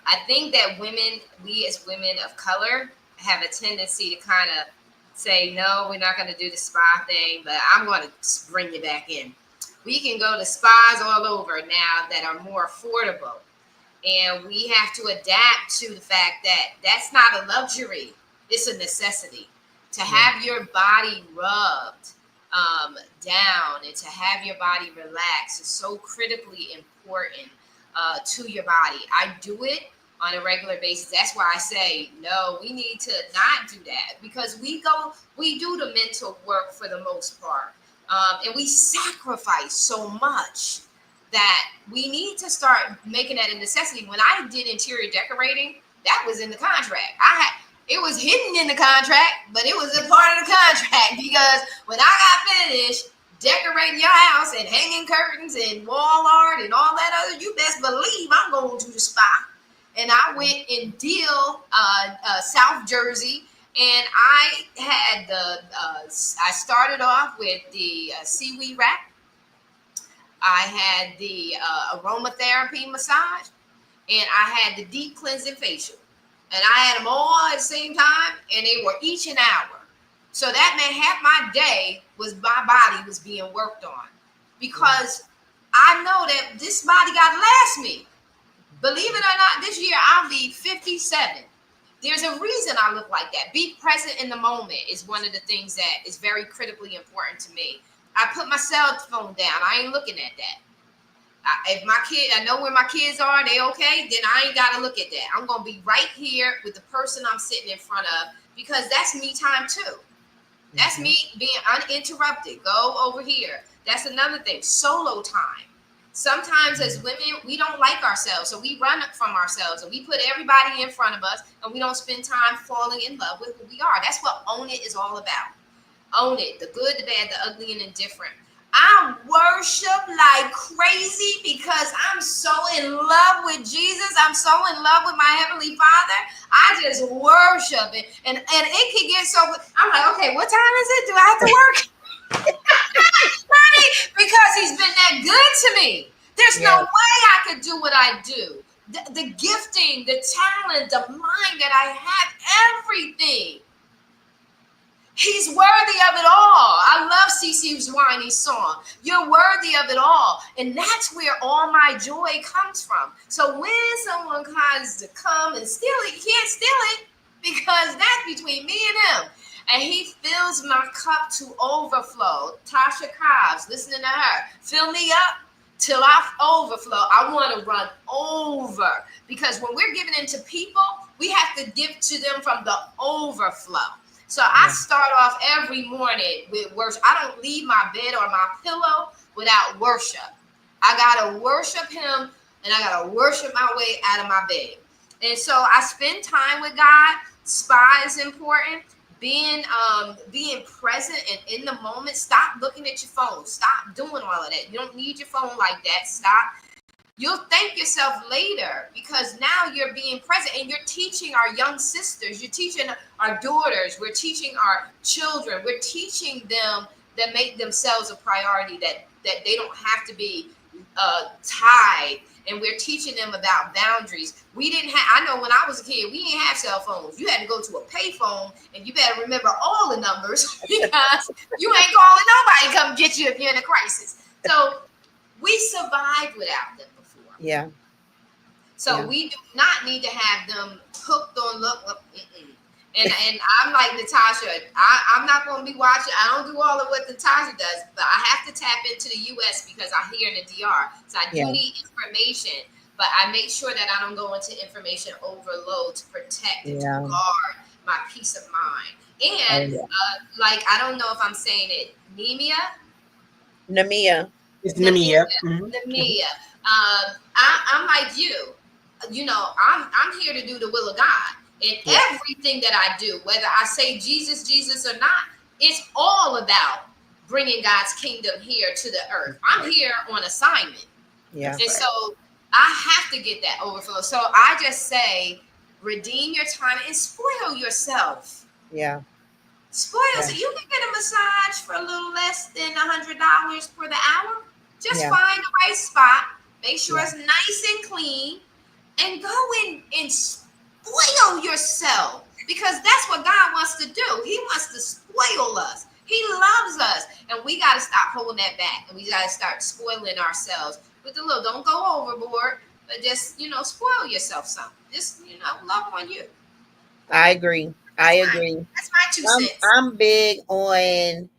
I think that we as women of color, have a tendency to kind of say, no, we're not going to do the spa thing, but I'm going to bring you back in. We can go to spas all over now that are more affordable. And we have to adapt to the fact that that's not a luxury, it's a necessity. To have your body rubbed down and to have your body relax is so critically important to your body. I do it on a regular basis. That's why I say, no, we need to not do that, because we do the mental work for the most part. And we sacrifice so much that we need to start making that a necessity. When I did interior decorating, that was in the contract. It was hidden in the contract, but it was a part of the contract, because when I got finished decorating your house and hanging curtains and wall art and all that other, you best believe I'm going to the spa. And I went in Deal, South Jersey, and I had I started off with the seaweed wrap. I had the aromatherapy massage, and I had the deep cleansing facial. And I had them all at the same time, and they were each an hour. So that meant half my day was my body was being worked on, because I know that this body got to last me. Believe it or not, this year I'll be 57. There's a reason I look like that. Be present in the moment is one of the things that is very critically important to me. I put my cell phone down. I ain't looking at that. If my kid, I know where my kids are, they okay, then I ain't got to look at that. I'm going to be right here with the person I'm sitting in front of, because that's me time too. That's me being uninterrupted. Go over here. That's another thing. Solo time. Sometimes as women, we don't like ourselves, so we run from ourselves and we put everybody in front of us, and we don't spend time falling in love with who we are. That's what Own It is all about. Own it. The good, the bad, the ugly, and indifferent. I worship like crazy because I'm so in love with Jesus. I'm so in love with my Heavenly Father. I just worship it. And it can get so, I'm like, okay, what time is it? Do I have to work? Because he's been that good to me. There's no way I could do what I do. The gifting, the talent, the mind that I have, everything. He's worthy of it all. I love CeCe Winans' song. You're worthy of it all. And that's where all my joy comes from. So when someone tries to come and steal it, you can't steal it, because that's between me and him. And he fills my cup to overflow. Tasha Cobbs, listening to her, fill me up till I overflow. I want to run over, because when we're giving into people, we have to give to them from the overflow. So I start off every morning with worship. I don't leave my bed or my pillow without worship. I gotta worship him, and I gotta worship my way out of my bed. And so I spend time with God. Spa is important. Being present and in the moment. Stop looking at your phone. Stop doing all of that. You don't need your phone like that. Stop. You'll thank yourself later because now you're being present and you're teaching our young sisters, you're teaching our daughters, we're teaching our children, we're teaching them that make themselves a priority, that they don't have to be tied, and we're teaching them about boundaries. We didn't have, I know when I was a kid, we didn't have cell phones. You had to go to a payphone, and you better remember all the numbers because you ain't calling nobody come get you if you're in a crisis. So we survived without them. Yeah. So we do not need to have them hooked on look. And I'm like Natasha. I'm not going to be watching. I don't do all of what Natasha does, but I have to tap into the U.S. because I'm here in the DR. So I do need information, but I make sure that I don't go into information overload to protect and to guard my peace of mind. And like, I don't know if I'm saying it, Namia. It's Namia. Namia. I'm like you. You know, I'm here to do the will of God. And everything that I do, whether I say Jesus or not, it's all about bringing God's kingdom here to the earth. I'm here on assignment. Yeah. And so I have to get that overflow. So I just say, redeem your time and spoil yourself. Yeah. Spoil. So you can get a massage for a little less than $100 for the hour. Just find the right spot. Make sure it's nice and clean. And go in and spoil yourself. Because that's what God wants to do. He wants to spoil us. He loves us. And we got to stop holding that back. And we got to start spoiling ourselves with a little. Don't go overboard. But just, spoil yourself some. Just, love on you. I agree. That's my 2 cents. I'm big on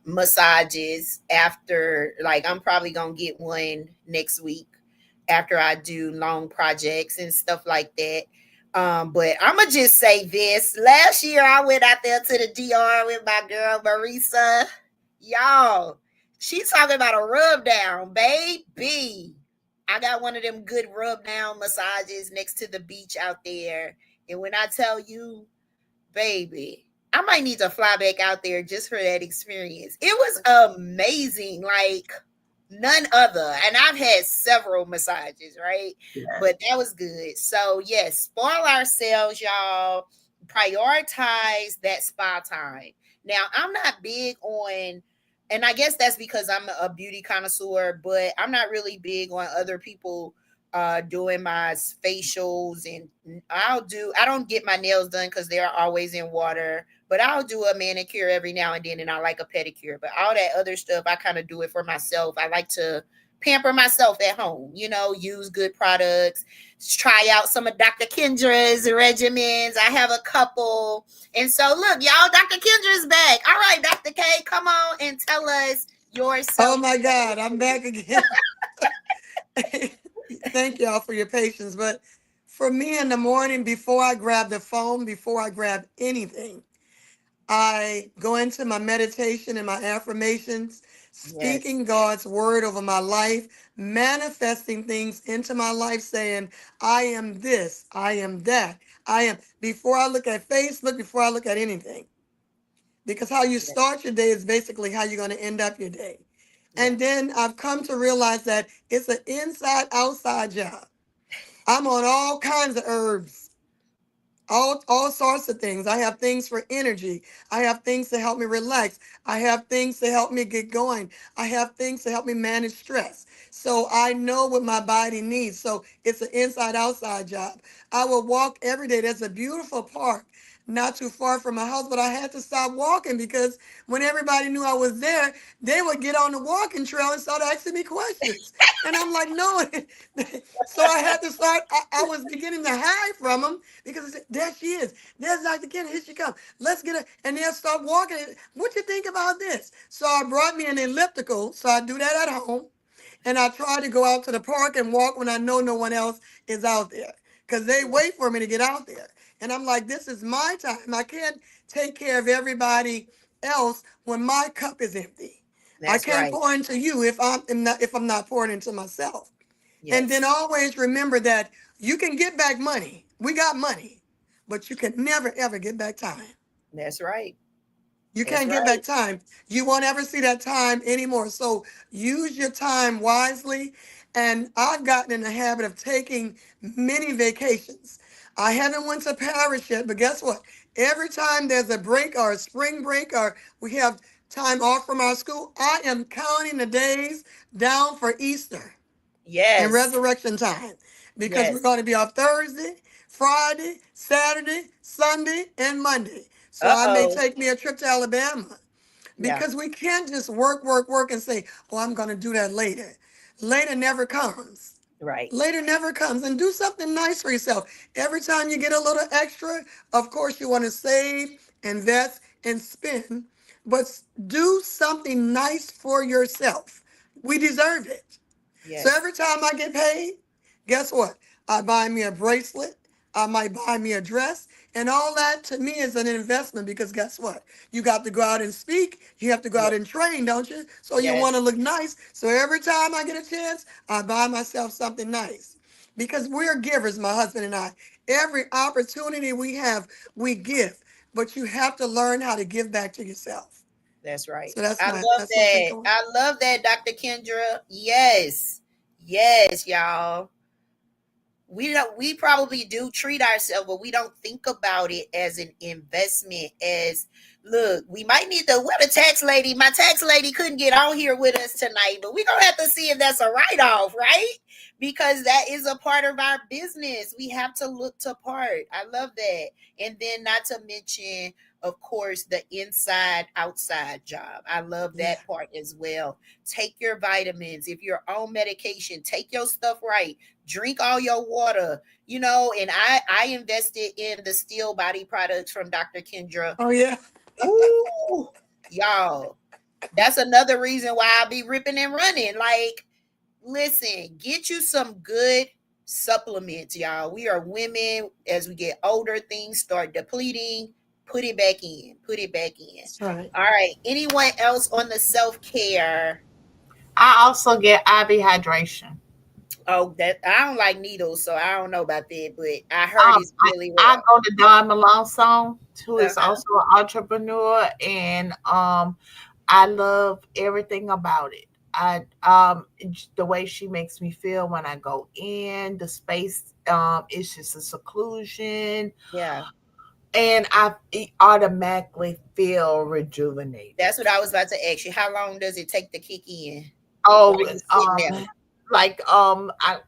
massages after, like, I'm probably gonna get one next week after I do long projects and stuff like that. But I'm gonna just say this. Last year I went out there to the DR with my girl Marisa. Y'all, she's talking about a rub down, baby. I got one of them good rub down massages next to the beach out there. And when I tell you, baby, I might need to fly back out there just for that experience. It was amazing, like none other. And I've had several massages, right? Yeah. But that was good. So, yes, spoil ourselves, y'all. Prioritize that spa time. Now, I'm not big on, and I guess that's because I'm a beauty connoisseur, but I'm not really big on other people doing my facials, and I don't get my nails done because they're always in water, but I'll do a manicure every now and then, and I like a pedicure. But all that other stuff, I kind of do it for myself. I like to pamper myself at home, use good products, try out some of Dr. Kendra's regimens. I have a couple. And so look, y'all, Dr. Kendra's back. All right, Dr. K, come on and tell us yourself. Oh my God, I'm back again. Thank y'all for your patience. But for me in the morning, before I grab the phone, before I grab anything, I go into my meditation and my affirmations, speaking God's word over my life, manifesting things into my life, saying, I am this, I am that, I am, before I look at Facebook, before I look at anything. Because how you start your day is basically how you're going to end up your day. And then I've come to realize that it's an inside-outside job. I'm on all kinds of herbs, all sorts of things. I have things for energy. I have things to help me relax. I have things to help me get going. I have things to help me manage stress. So I know what my body needs. So it's an inside-outside job. I will walk every day. There's a beautiful park not too far from my house, but I had to stop walking because when everybody knew I was there, they would get on the walking trail and start asking me questions. And I'm like, no. So I had to start, I was beginning to hide from them because there she is. There's Dr. Kennedy, here she comes. Let's get her. And they'll start walking. What you think about this? So I brought me an elliptical. So I do that at home. And I try to go out to the park and walk when I know no one else is out there. because they wait for me to get out there. And I'm like, this is my time. I can't take care of everybody else when my cup is empty. I That's can't right. pour into you if I'm not pouring into myself. And then Yes. always remember that you can get back money. We got money, but you can never ever get back time. That's right. You That's can't get right. back time. You won't ever see that time anymore. So use your time wisely. And I've gotten in the habit of taking many vacations. I haven't went to Paris yet, but guess what? Every time there's a break or a spring break or we have time off from our school, I am counting the days down for Easter and Yes. resurrection time because we're Yes. going to be off Thursday, Friday, Saturday, Sunday, and Monday. So I may Uh-oh. take me a trip to Alabama Yeah. because we can't just work, work, work and say, oh, I'm going to do that later. Later never comes. Right. Later never comes. And do something nice for yourself. Every time you get a little extra, of course, you want to save, invest, and spend, but do something nice for yourself. We deserve it. So Yes. every time I get paid, guess what? I buy me a bracelet. I might buy me a dress. And all that to me is an investment because guess what? You got to go out and speak. You have to go Yeah. out and train, don't you? So you Yes. want to look nice. So every time I get a chance, I buy myself something nice. Because we're givers, my husband and I. Every opportunity we have, we give. But you have to learn how to give back to yourself. That's right. So I love that's my that. takeaway. I love that, Dr. Kendra. Yes. Yes, y'all. We probably do treat ourselves, but we don't think about it as an investment. As look, we might need to what a tax lady. My tax lady couldn't get on here with us tonight, but we're gonna have to see if that's a write-off, right? Because that is a part of our business. We have to look to part. I love that. And then not to mention, of course, the inside outside job. I love Yeah. that part as well. Take your vitamins. If you're on medication, take your stuff right, drink all your water, and I invested in the Steel Body products from Dr. Kendra. Oh, yeah. Ooh, y'all, that's another reason why I'll be ripping and running. Like, listen, get you some good supplements, y'all. We are women. As we get older, things start depleting. Put it back in. Put it back in. That's right. All right, anyone else on the self-care? I also get IV hydration. Oh, that I don't like needles, so I don't know about that, but I heard it's really I well. go to Don Malone, who is Uh-huh. also an entrepreneur, and I love everything about it. The way she makes me feel when I go in the space, it's just a seclusion, Yeah, and I automatically feel rejuvenated. that's what I was about to ask you. How long does it take to kick in Oh, while you sitting there? like I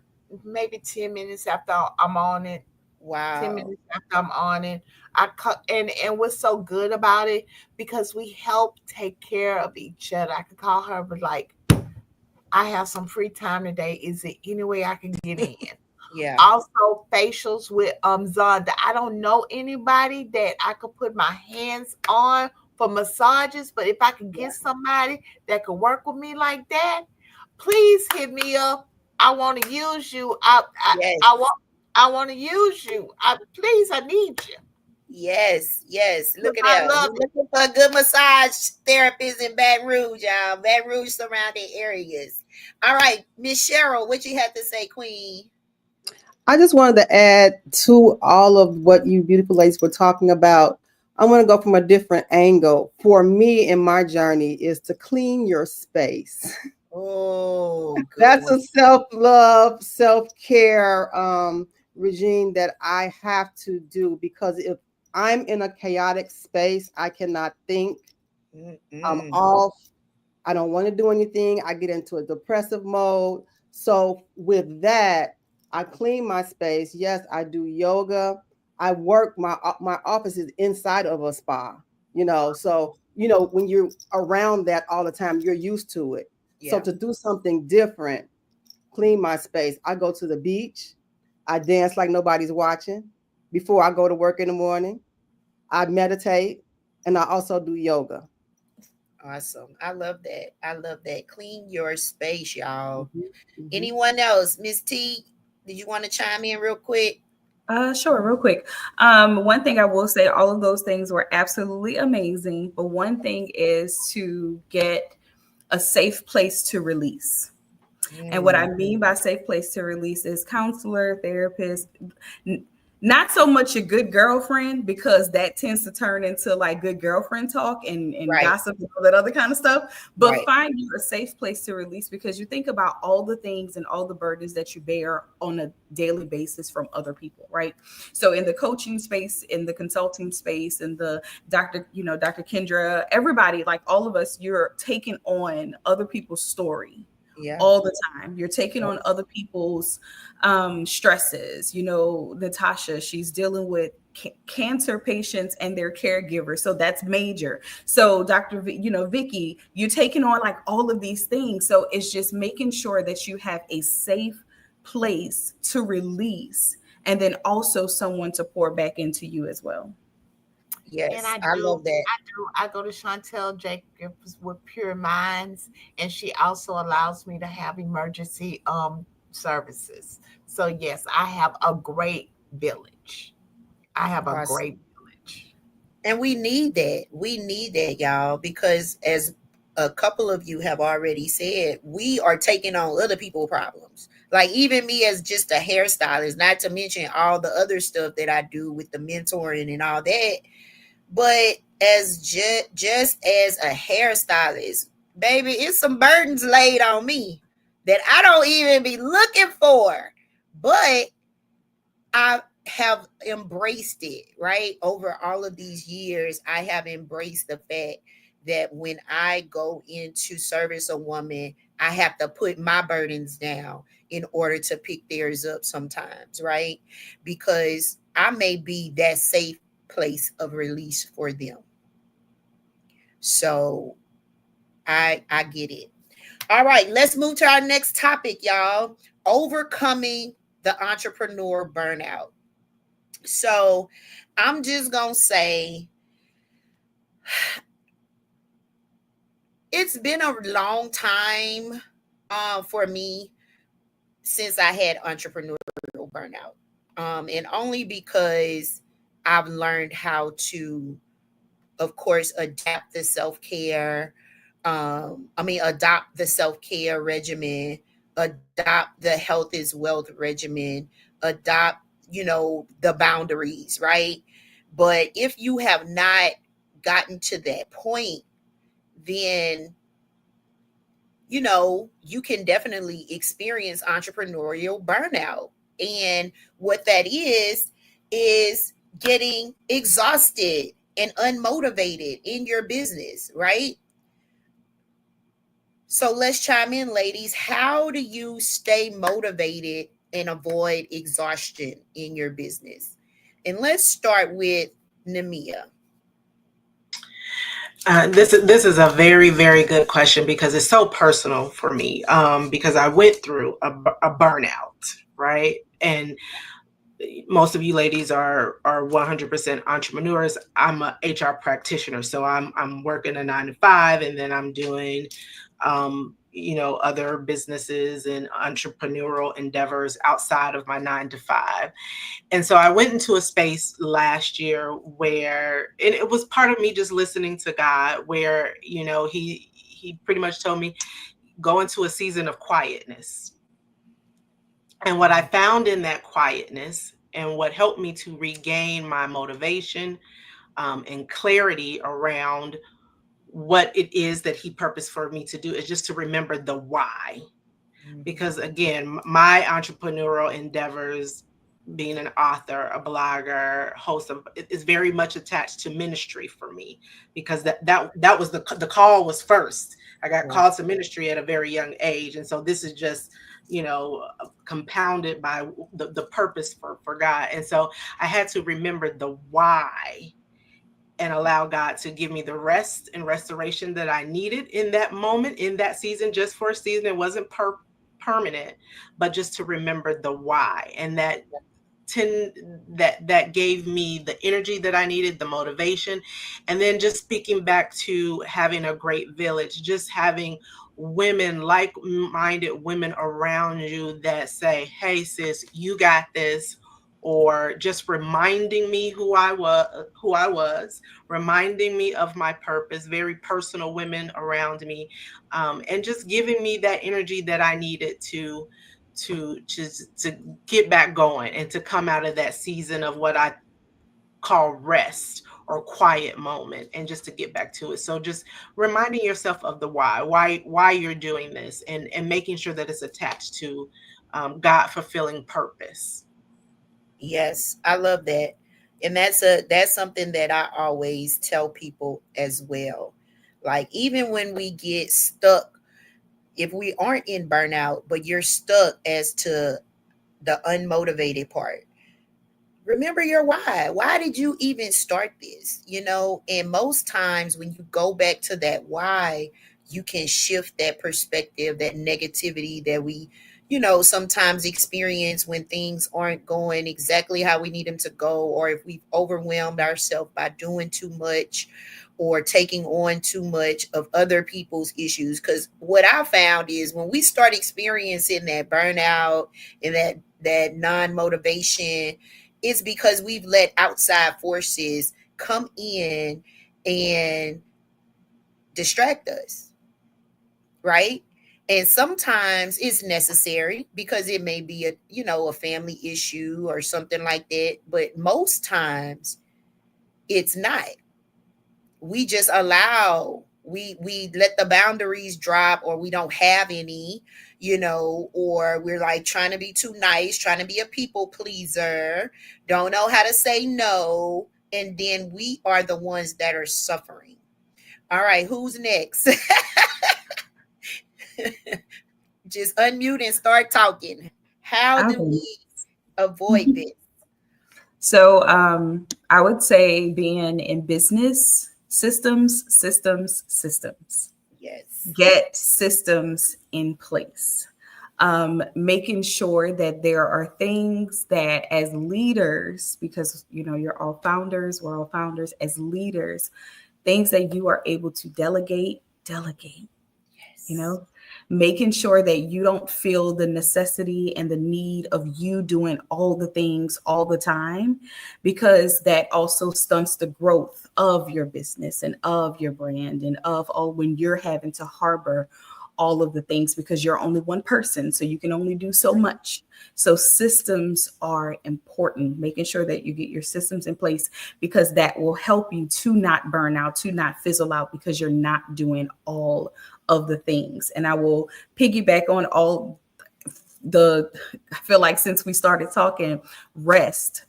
maybe 10 minutes after I'm on it. 10 Wow. minutes after I'm on it. And what's so good about it because we help take care of each other. I can call her, but like I have some free time today. Is there any way I can get in? Yeah, Also facials with Zonda. I don't know anybody that I could put my hands on for massages, but if I could yeah. get somebody that could work with me like that, please hit me up. I want to use you. I Yes. want I want to use you. Please, I need you Yes. Yes. because Look at I that. love We're it. looking for a good massage therapist in Baton Rouge, y'all. Baton Rouge surrounding areas. All right, Miss Cheryl, what you have to say, Queen? I just wanted to add to all of what you beautiful ladies were talking about. I want to go from a different angle. For me in my journey is to clean your space. Oh, good That's one. a self-love, self-care regime that I have to do because if I'm in a chaotic space, I cannot think. I'm Mm-mm. off. I don't want to do anything. I get into a depressive mode. So with that, I clean my space. Yes, I do yoga. I work my office is inside of a spa, So, when you're around that all the time, you're used to it. So Yeah. to do something different, clean my space. I go to the beach. I dance like nobody's watching before I go to work in the morning. I meditate and I also do yoga. Awesome. I love that. I love that. Clean your space, y'all. Mhm, mhm. Anyone else? Miss T, did you want to chime in real quick? Sure, real quick. One thing I will say, all of those things were absolutely amazing, but one thing is to get a safe place to release. And what I mean by safe place to release is counselor, therapist, not so much a good girlfriend, because that tends to turn into like good girlfriend talk and Right, gossip and all that other kind of stuff. But right. find you a safe place to release, because you think about all the things and all the burdens that you bear on a daily basis from other people, right? So in the coaching space, in the consulting space, in the Dr. Kendra, everybody, like all of us, you're taking on other people's story Yeah. all the time. You're taking on other people's stresses. Natasha, she's dealing with cancer patients and their caregivers, so that's major. So Vicky, you're taking on like all of these things. So it's just making sure that you have a safe place to release, and then also someone to pour back into you as well. And Yes, I love that. I go to Chantel Jacobs with Pure Minds, and she also allows me to have emergency services. So yes, I have a great village. I have a Awesome. great village. And we need that. We need that, y'all, because as a couple of you have already said, we are taking on other people's problems. Like even me as just a hairstylist, not to mention all the other stuff that I do with the mentoring and all that. But as just as a hairstylist, baby, it's some burdens laid on me that I don't even be looking for. But I have embraced it, right? Over all of these years, I have embraced the fact that when I go into service a woman, I have to put my burdens down in order to pick theirs up sometimes, right? Because I may be that safe place of release for them. So I get it. All right, let's move to our next topic, y'all. Overcoming the entrepreneur burnout. So I'm just going to say it's been a long time for me since I had entrepreneurial burnout. And only because I've learned how to, of course, adapt the self-care. Adopt the self-care regimen, adopt the health is wealth regimen, adopt, the boundaries, right? But if you have not gotten to that point, then you can definitely experience entrepreneurial burnout. And what that is getting exhausted and unmotivated in your business, right? So let's chime in, ladies. How do you stay motivated and avoid exhaustion in your business? And let's start with Namia. This is a very, very good question because it's so personal for me. Because I went through a burnout, right? And most of you ladies are 100% entrepreneurs. I'm a HR practitioner, so I'm working a 9 to 5, and then I'm doing other businesses and entrepreneurial endeavors outside of my 9 to 5. And so I went into a space last year where it was part of me just listening to God, where he pretty much told me go into a season of quietness. And what I found in that quietness and what helped me to regain my motivation and clarity around what it is that he purposed for me to do is just to remember the why. Because again, my entrepreneurial endeavors, being an author, a blogger, host of, is very much attached to ministry for me, because that was the call was first. I got called to ministry at a very young age, and so this is just compounded by the purpose for God. And so I had to remember the why and allow God to give me the rest and restoration that I needed in that moment, in that season, just for a season. It wasn't permanent, but just to remember the why. And that gave me the energy that I needed, the motivation. And then just speaking back to having a great village, just having women, like-minded women around you that say, hey sis, you got this, or just reminding me who I was, reminding me of my purpose, very personal women around me, and just giving me that energy that I needed to get back going and to come out of that season of what I call rest or quiet moment, and just to get back to it. So just reminding yourself of the why you're doing this, and making sure that it's attached to God fulfilling purpose. Yes, I love that. And that's something that I always tell people as well. Like even when we get stuck, if we aren't in burnout, but you're stuck as to the unmotivated part, remember your why. Why did you even start this? And most times when you go back to that why, you can shift that perspective, that negativity that we, sometimes experience when things aren't going exactly how we need them to go, or if we've overwhelmed ourselves by doing too much or taking on too much of other people's issues. Because what I found is when we start experiencing that burnout and that non-motivation, it's because we've let outside forces come in and distract us, right? And sometimes it's necessary because it may be a family issue or something like that, but most times it's not. We just allow, we let the boundaries drop, or we don't have any, or we're like trying to be too nice, trying to be a people pleaser, don't know how to say no, and then we are the ones that are suffering. All right, who's next? Just unmute and start talking. How do Okay. we avoid this? So I would say being in business, systems. Yes. Get systems in place. Making sure that there are things that as leaders, because you're all founders, we're all founders, as leaders, things that you are able to delegate, you Yes. know, making sure that you don't feel the necessity and the need of you doing all the things all the time, because that also stunts the growth of your business and of your brand and of all when you're having to harbor all of the things because you're only one person, so you can only do so much. So systems are important, making sure that you get your systems in place, because that will help you to not burn out, to not fizzle out, because you're not doing all of the things. And I will piggyback on all the, I feel like since we started talking, rest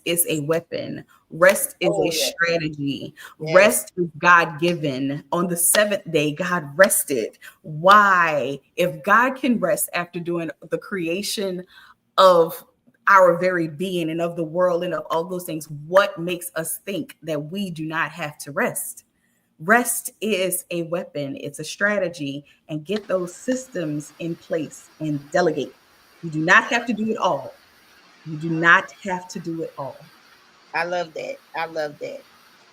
is a weapon. Rest is a Oh yeah. strategy. Yes. Rest is God given. On the seventh day, God rested. Why? If God can rest after doing the creation of our very being and of the world and of all those things, what makes us think that we do not have to rest? Rest is a weapon, it's a strategy, and get those systems in place and delegate. You do not have to do it all. You do not have to do it all. I love that. I love that.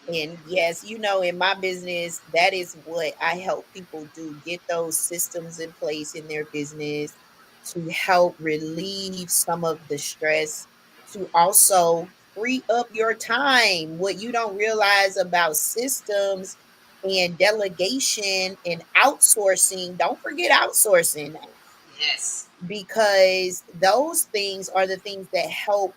And yes, in my business, that is what I help people do, get those systems in place in their business to help relieve some of the stress, to also free up your time. What you don't realize about systems and delegation and outsourcing, don't forget outsourcing now, Yes. because those things are the things that help.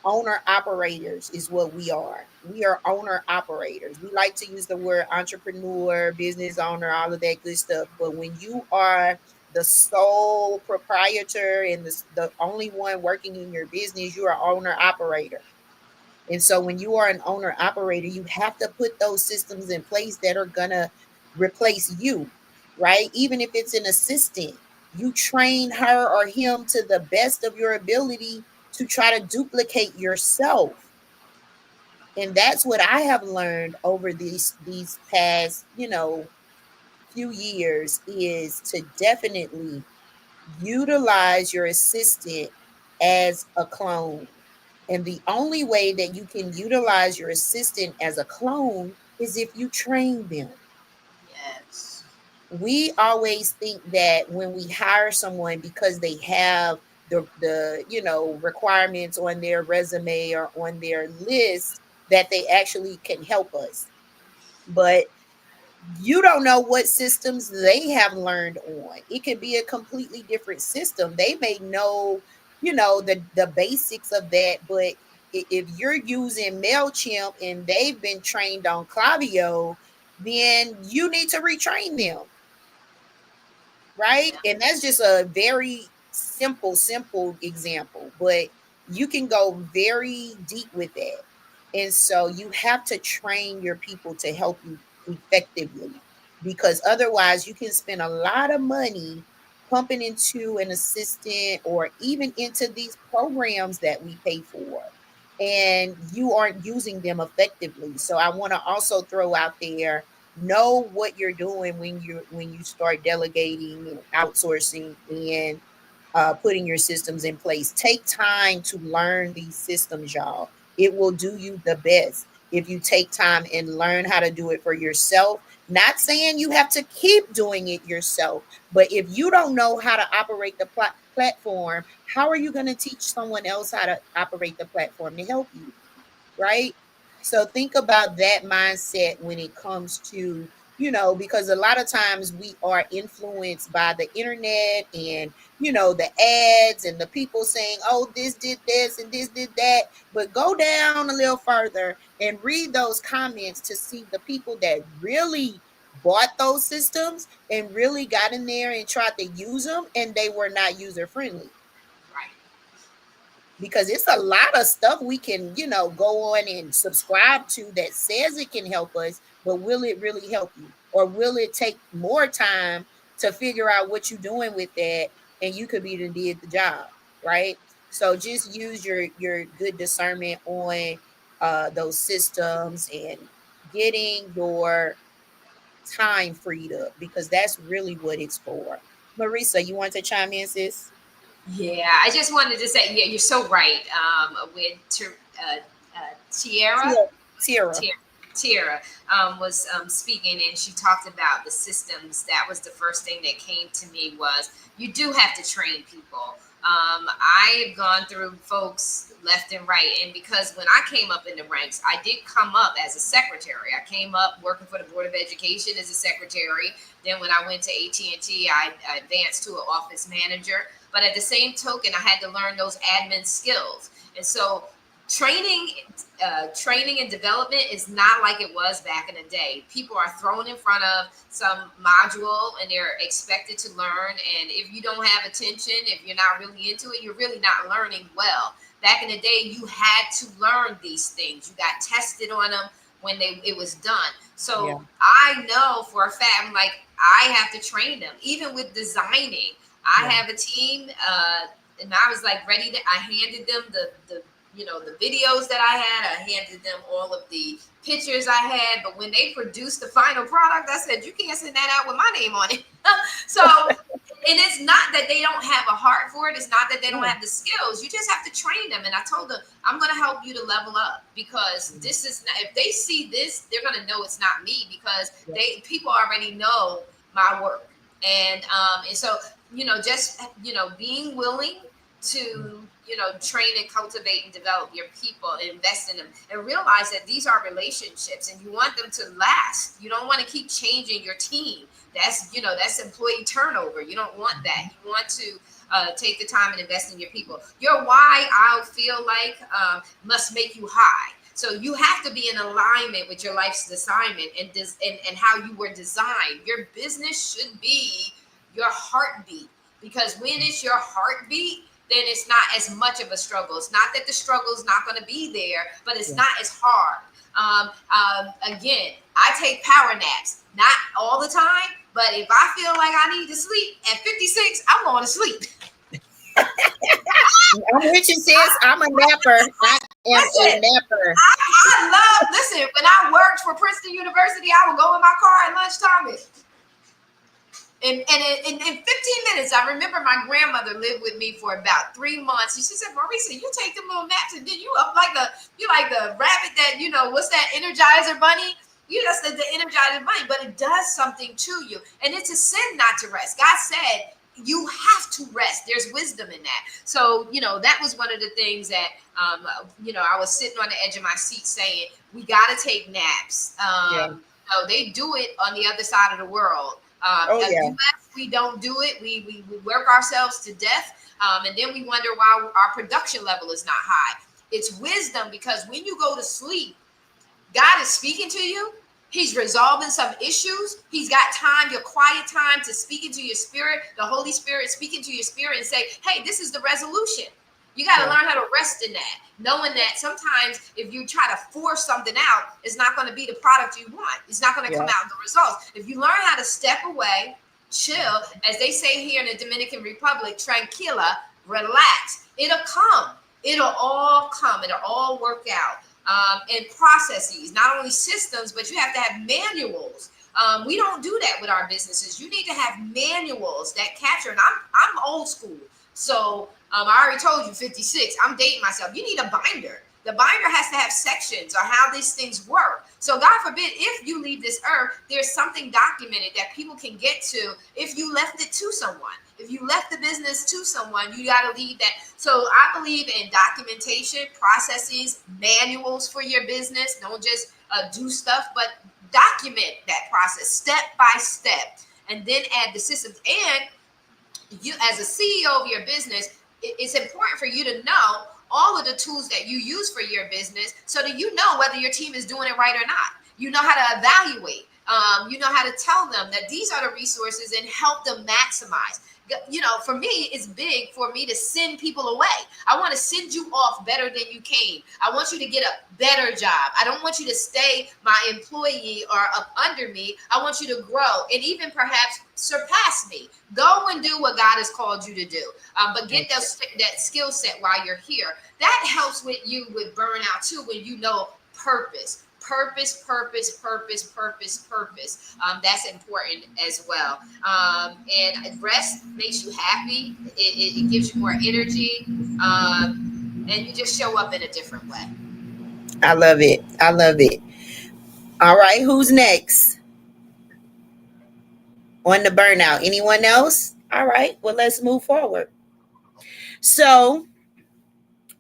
Owner operators is what we are. We are owner operators. We like to use the word entrepreneur, business owner, all of that good stuff. But when you are the sole proprietor and the only one working in your business, you are owner operator. And so when you are an owner operator, you have to put those systems in place that are going to replace you, right? Even if it's an assistant, you train her or him to the best of your ability to try to duplicate yourself. And that's what I have learned over these past, few years, is to definitely utilize your assistant as a clone. And the only way that you can utilize your assistant as a clone is if you train them. Yes. We always think that when we hire someone because they have the requirements on their resume or on their list that they actually can help us. But you don't know what systems they have learned on. It could be a completely different system. They may know, the basics of that, but if you're using MailChimp and they've been trained on Klaviyo, then you need to retrain them, right? Yeah. And that's just a very simple example, but you can go very deep with that. And so you have to train your people to help you effectively, because otherwise you can spend a lot of money pumping into an assistant or even into these programs that we pay for, and you aren't using them effectively. So I want to also throw out there, know what you're doing when you start delegating and outsourcing and putting your systems in place. Take time to learn these systems, y'all. It will do you the best if you take time and learn how to do it for yourself. Not saying you have to keep doing it yourself, but if you don't know how to operate the platform, how are you going to teach someone else how to operate the platform to help you? Right? So think about that mindset when it comes to, because a lot of times we are influenced by the internet and, the ads and the people saying, oh, this did this and this did that. But go down a little further and read those comments to see the people that really bought those systems and really got in there and tried to use them, and they were not user friendly, Right. because it's a lot of stuff we can, go on and subscribe to that says it can help us, but will it really help you? Or will it take more time to figure out what you're doing with that, and you could be the did the job, right? So just use your good discernment on those systems and getting your time freed up, because that's really what it's for. Marisa, you want to chime in, sis? Yeah, I just wanted to say, yeah, you're so right. With Tierra, Tierra. Tierra. Tierra, Tierra was speaking, and she talked about the systems. That was the first thing that came to me was you do have to train people. I have gone through folks left and right, and because when I came up in the ranks, I did come up as a secretary. I came up working for the Board of Education as a secretary. Then when I went to AT&T, I advanced to an office manager. But at the same token, I had to learn those admin skills, and so training training and development is not like it was back in the day. People are thrown in front of some module and they're expected to learn, and if you don't have attention, if you're not really into it, you're really not learning well. Back in the day, you had to learn these things. You got tested on them when it was done. So Yeah. I know for a fact, I'm like, I have to train them. Even with designing, I Yeah. have a team, and I was like ready to. I handed them the videos that I had. I handed them all of the pictures I had. But when they produced the final product, I said, you can't send that out with my name on it. So, and it's not that they don't have a heart for it. It's not that they don't have the skills. You just have to train them. And I told them, I'm going to help you to level up, because this is not, if they see this, they're going to know it's not me, because people already know my work. And so, just, being willing to, train and cultivate and develop your people and invest in them, and realize that these are relationships and you want them to last. You don't want to keep changing your team. That's employee turnover. You don't want that. You want to take the time and invest in your people. Your why, I feel like, must make you high. So you have to be in alignment with your life's assignment and how you were designed. Your business should be your heartbeat, because when it's your heartbeat, then it's not as much of a struggle. It's not that the struggle is not going to be there, but it's not as hard. Again, I take power naps, not all the time, but if I feel like I need to sleep at 56, I'm going to sleep. I'm with you, sis. I'm a napper. I am a napper. Listen, when I worked for Princeton University, I would go in my car at lunchtime and in 15 minutes, I remember my grandmother lived with me for about 3 months. And she said, Marisa, you take them little naps and then you up like the rabbit that, what's that Energizer bunny? You just the Energizer bunny, but it does something to you. And it's a sin not to rest. God said, you have to rest. There's wisdom in that. So, that was one of the things that, I was sitting on the edge of my seat saying, we got to take naps. Yeah. They do it on the other side of the world. Oh yeah. US, we don't do it. We work ourselves to death. And then we wonder why our production level is not high. It's wisdom, because when you go to sleep, God is speaking to you. He's resolving some issues. He's got time, your quiet time, to speak into your spirit, the Holy Spirit speaking to your spirit and say, hey, this is the resolution. You got to learn how to rest in that, knowing that sometimes if you try to force something out, it's not going to be the product you want. It's not going to come out the results. If you learn how to step away, chill, as they say here in the Dominican Republic, tranquila, relax, it'll come. It'll all come. It'll all work out. And processes, not only systems, but you have to have manuals. We don't do that with our businesses. You need to have manuals that capture. And I'm old school, so I already told you 56. I'm dating myself. You need a binder. The binder has to have sections on how these things work. So God forbid, if you leave this earth, there's something documented that people can get to if you left it to someone. If you left the business to someone, you got to leave that. So I believe in documentation, processes, manuals for your business. Don't just do stuff, but document that process step by step, and then add the systems. And you, as a CEO of your business, it's important for you to know all of the tools that you use for your business, so that you know whether your team is doing it right or not. You know how to evaluate. You know how to tell them that these are the resources and help them maximize. For me, it's big for me to send people away. I want to send you off better than you came. I want you to get a better job. I don't want you to stay my employee or up under me. I want you to grow and even perhaps surpass me. Go and do what God has called you to do. But get that skill set while you're here. That helps with you with burnout too, when you know purpose. Purpose. That's important as well. And rest makes you happy. It gives you more energy. And you just show up in a different way. I love it. I love it. All right. Who's next on the burnout? Anyone else? All right. Well, let's move forward. So,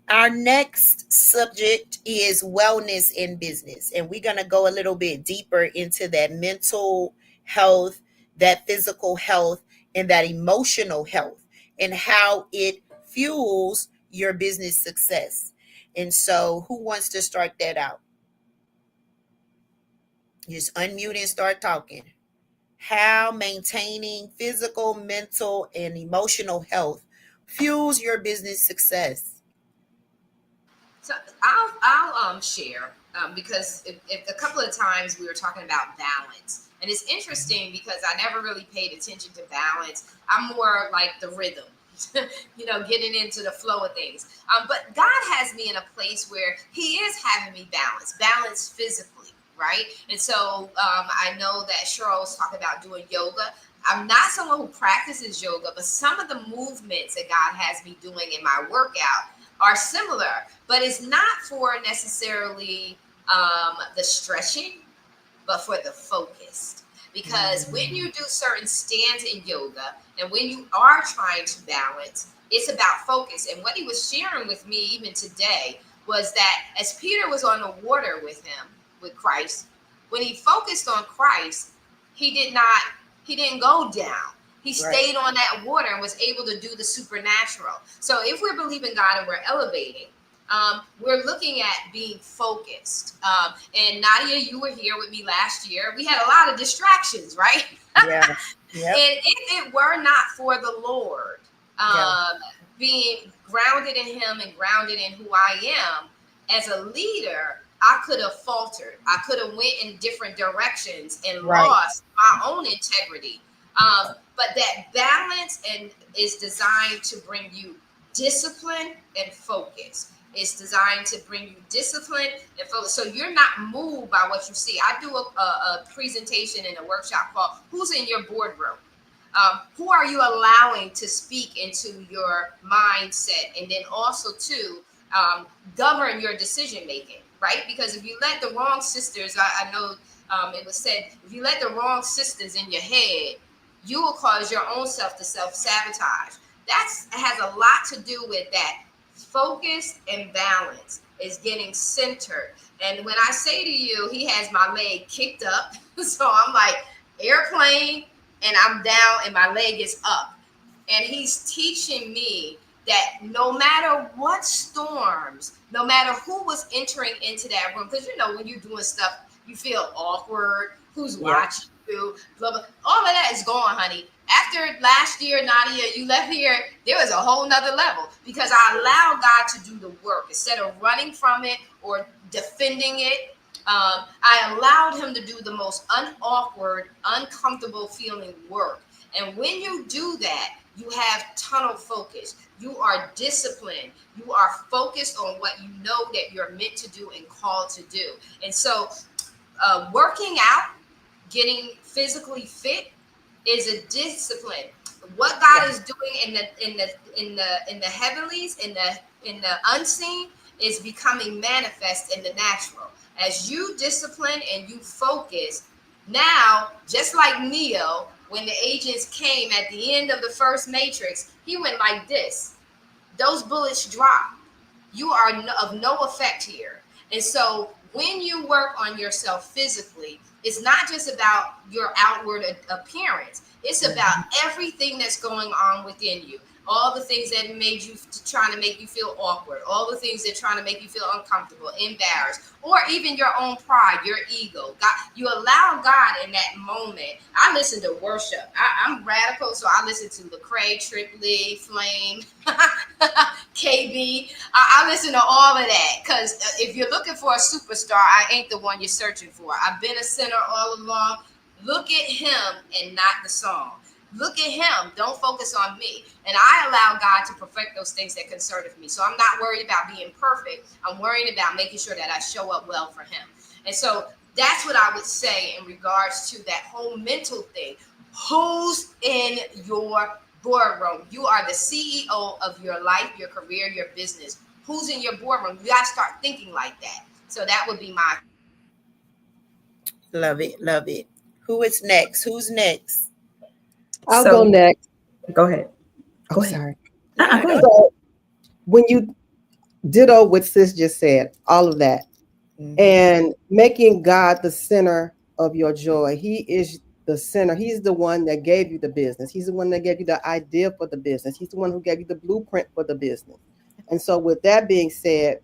our next subject is wellness in business, and we're going to go a little bit deeper into that mental health, that physical health, and that emotional health, and how it fuels your business success. And so, who wants to start that out? Just unmute and start talking. How maintaining physical, mental, and emotional health fuels your business success. So I'll share, because if a couple of times we were talking about balance, and it's interesting because I never really paid attention to balance. I'm more like the rhythm, getting into the flow of things. But God has me in a place where He is having me balance physically, right? And so I know that Cheryl was talking about doing yoga. I'm not someone who practices yoga, but some of the movements that God has me doing in my workout are similar, but it's not for necessarily the stretching, but for the focused. Because when you do certain stands in yoga, and when you are trying to balance, it's about focus. And what he was sharing with me even today was that as Peter was on the water with Christ, when he focused on Christ, he didn't go down. He stayed on that water and was able to do the supernatural. So if we're believing God and we're elevating, we're looking at being focused. And Nadia, you were here with me last year. We had a lot of distractions, right? Yeah. Yep. And if it were not for the Lord, being grounded in Him and grounded in who I am as a leader, I could have faltered. I could have went in different directions and lost my own integrity. But that balance is designed to bring you discipline and focus. It's designed to bring you discipline and focus. So you're not moved by what you see. I do a presentation in a workshop called Who's in Your Boardroom? Who are you allowing to speak into your mindset? And then also to govern your decision making, right? Because if you let the wrong sisters, I know it was said, if you let the wrong sisters in your head, you will cause your own self to self-sabotage. That has a lot to do with that. Focus and balance is getting centered. And when I say to you, he has my leg kicked up. So I'm like airplane and I'm down and my leg is up. And he's teaching me that no matter what storms, no matter who was entering into that room, because you know, when you're doing stuff, you feel awkward, who's watching you, blah, blah. All of that is gone, honey. After last year, Nadia, you left here, there was a whole nother level because I allowed God to do the work instead of running from it or defending it. I allowed him to do the most unawkward, uncomfortable feeling work. And when you do that, you have tunnel focus. You are disciplined. You are focused on what you know that you're meant to do and called to do. And so, working out, getting physically fit, is a discipline. What God is doing in the heavenlies, in the unseen, is becoming manifest in the natural. As you discipline and you focus, now just like Neo, when the agents came at the end of the first Matrix, he went like this. Those bullets dropped. You are of no effect here. And so when you work on yourself physically, it's not just about your outward appearance. It's about everything that's going on within you. All the things that made you trying to make you feel awkward, all the things that are trying to make you feel uncomfortable, embarrassed, or even your own pride, your ego. God, you allow God in that moment. I listen to worship. I'm radical, so I listen to Lecrae, Tripley, Flame, KB. I listen to all of that because if you're looking for a superstar, I ain't the one you're searching for. I've been a sinner all along. Look at him and not the song. Look at him. Don't focus on me. And I allow God to perfect those things that concerneth me. So I'm not worried about being perfect. I'm worried about making sure that I show up well for him. And so that's what I would say in regards to that whole mental thing. Who's in your boardroom? You are the CEO of your life, your career, your business. Who's in your boardroom? You got to start thinking like that. So that would be my. Love it. Love it. Who is next? Who's next? I'll go next. Go ahead. Go ahead. Sorry. Go ahead. So when you ditto what sis just said, all of that, and making God the center of your joy. He is the center. He's the one that gave you the business. He's the one that gave you the idea for the business. He's the one who gave you the blueprint for the business. And so with that being said,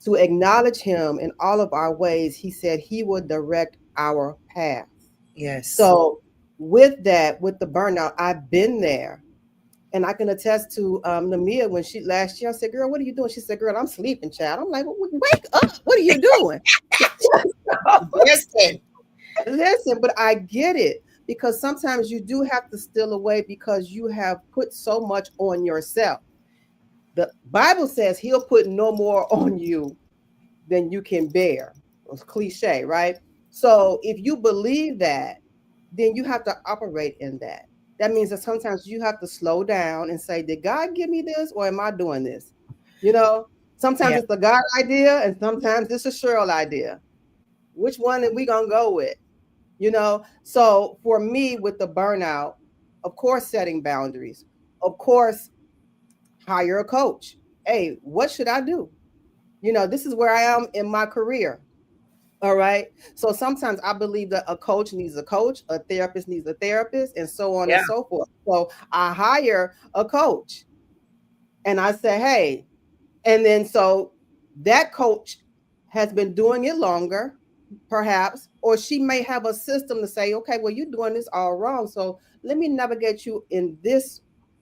to acknowledge him in all of our ways, he said he would direct our path. Yes. So with that, with the burnout, I've been there. And I can attest to Namia when she last year, I said, girl, what are you doing? She said, girl, I'm sleeping, child. I'm like, well, wake up. What are you doing? Listen, but I get it because sometimes you do have to steal away because you have put so much on yourself. The Bible says he'll put no more on you than you can bear. It's cliche, right? So if you believe that, then you have to operate in that. That means that sometimes you have to slow down and say, did God give me this or am I doing this? You know, sometimes it's the God idea and sometimes it's a Cheryl idea. Which one are we going to go with? You know, so for me with the burnout, of course, setting boundaries, of course, hire a coach. Hey, what should I do? You know, this is where I am in my career. All right. So sometimes I believe that a coach needs a coach, a therapist needs a therapist, and so on and so forth. So I hire a coach and I say, hey, and then so that coach has been doing it longer, perhaps, or she may have a system to say, okay, well, you're doing this all wrong. So let me navigate you in this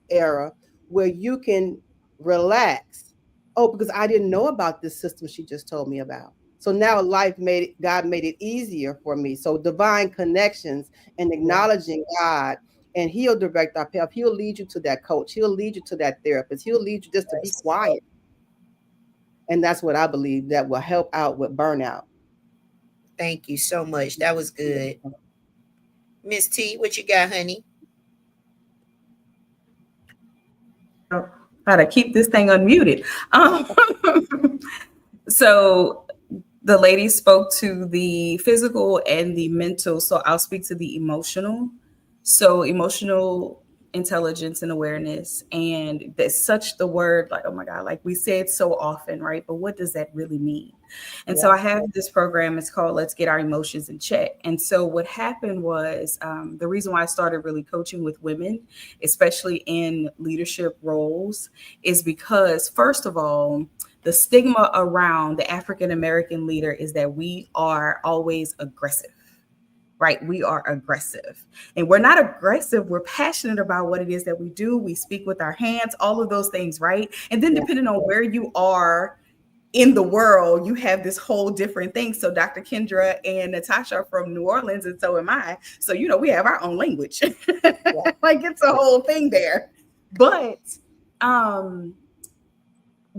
era where you can relax. Oh, because I didn't know about this system she just told me about. So now God made it easier for me. So divine connections and acknowledging God, and he'll direct our path. He'll lead you to that coach. He'll lead you to that therapist. He'll lead you just to be quiet. And that's what I believe that will help out with burnout. Thank you so much. That was good. Miss T, what you got, honey? How to keep this thing unmuted. So the lady spoke to the physical and the mental. So I'll speak to the emotional. So emotional intelligence and awareness, and that's such the word, like, oh my God, like we say it so often, right? But what does that really mean? And so Yeah. I have this program, it's called Let's Get Our Emotions in Check. And so what happened was, the reason why I started really coaching with women, especially in leadership roles, is because, first of all, the stigma around the African American leader is that we are always aggressive, right? We are aggressive, and we're not aggressive. We're passionate about what it is that we do. We speak with our hands, all of those things, right? And then Yeah. depending on where you are in the world, you have this whole different thing. So Dr. Kendra and Natasha are from New Orleans, and so am I. So, we have our own language. Yeah. Like, it's a whole thing there. But um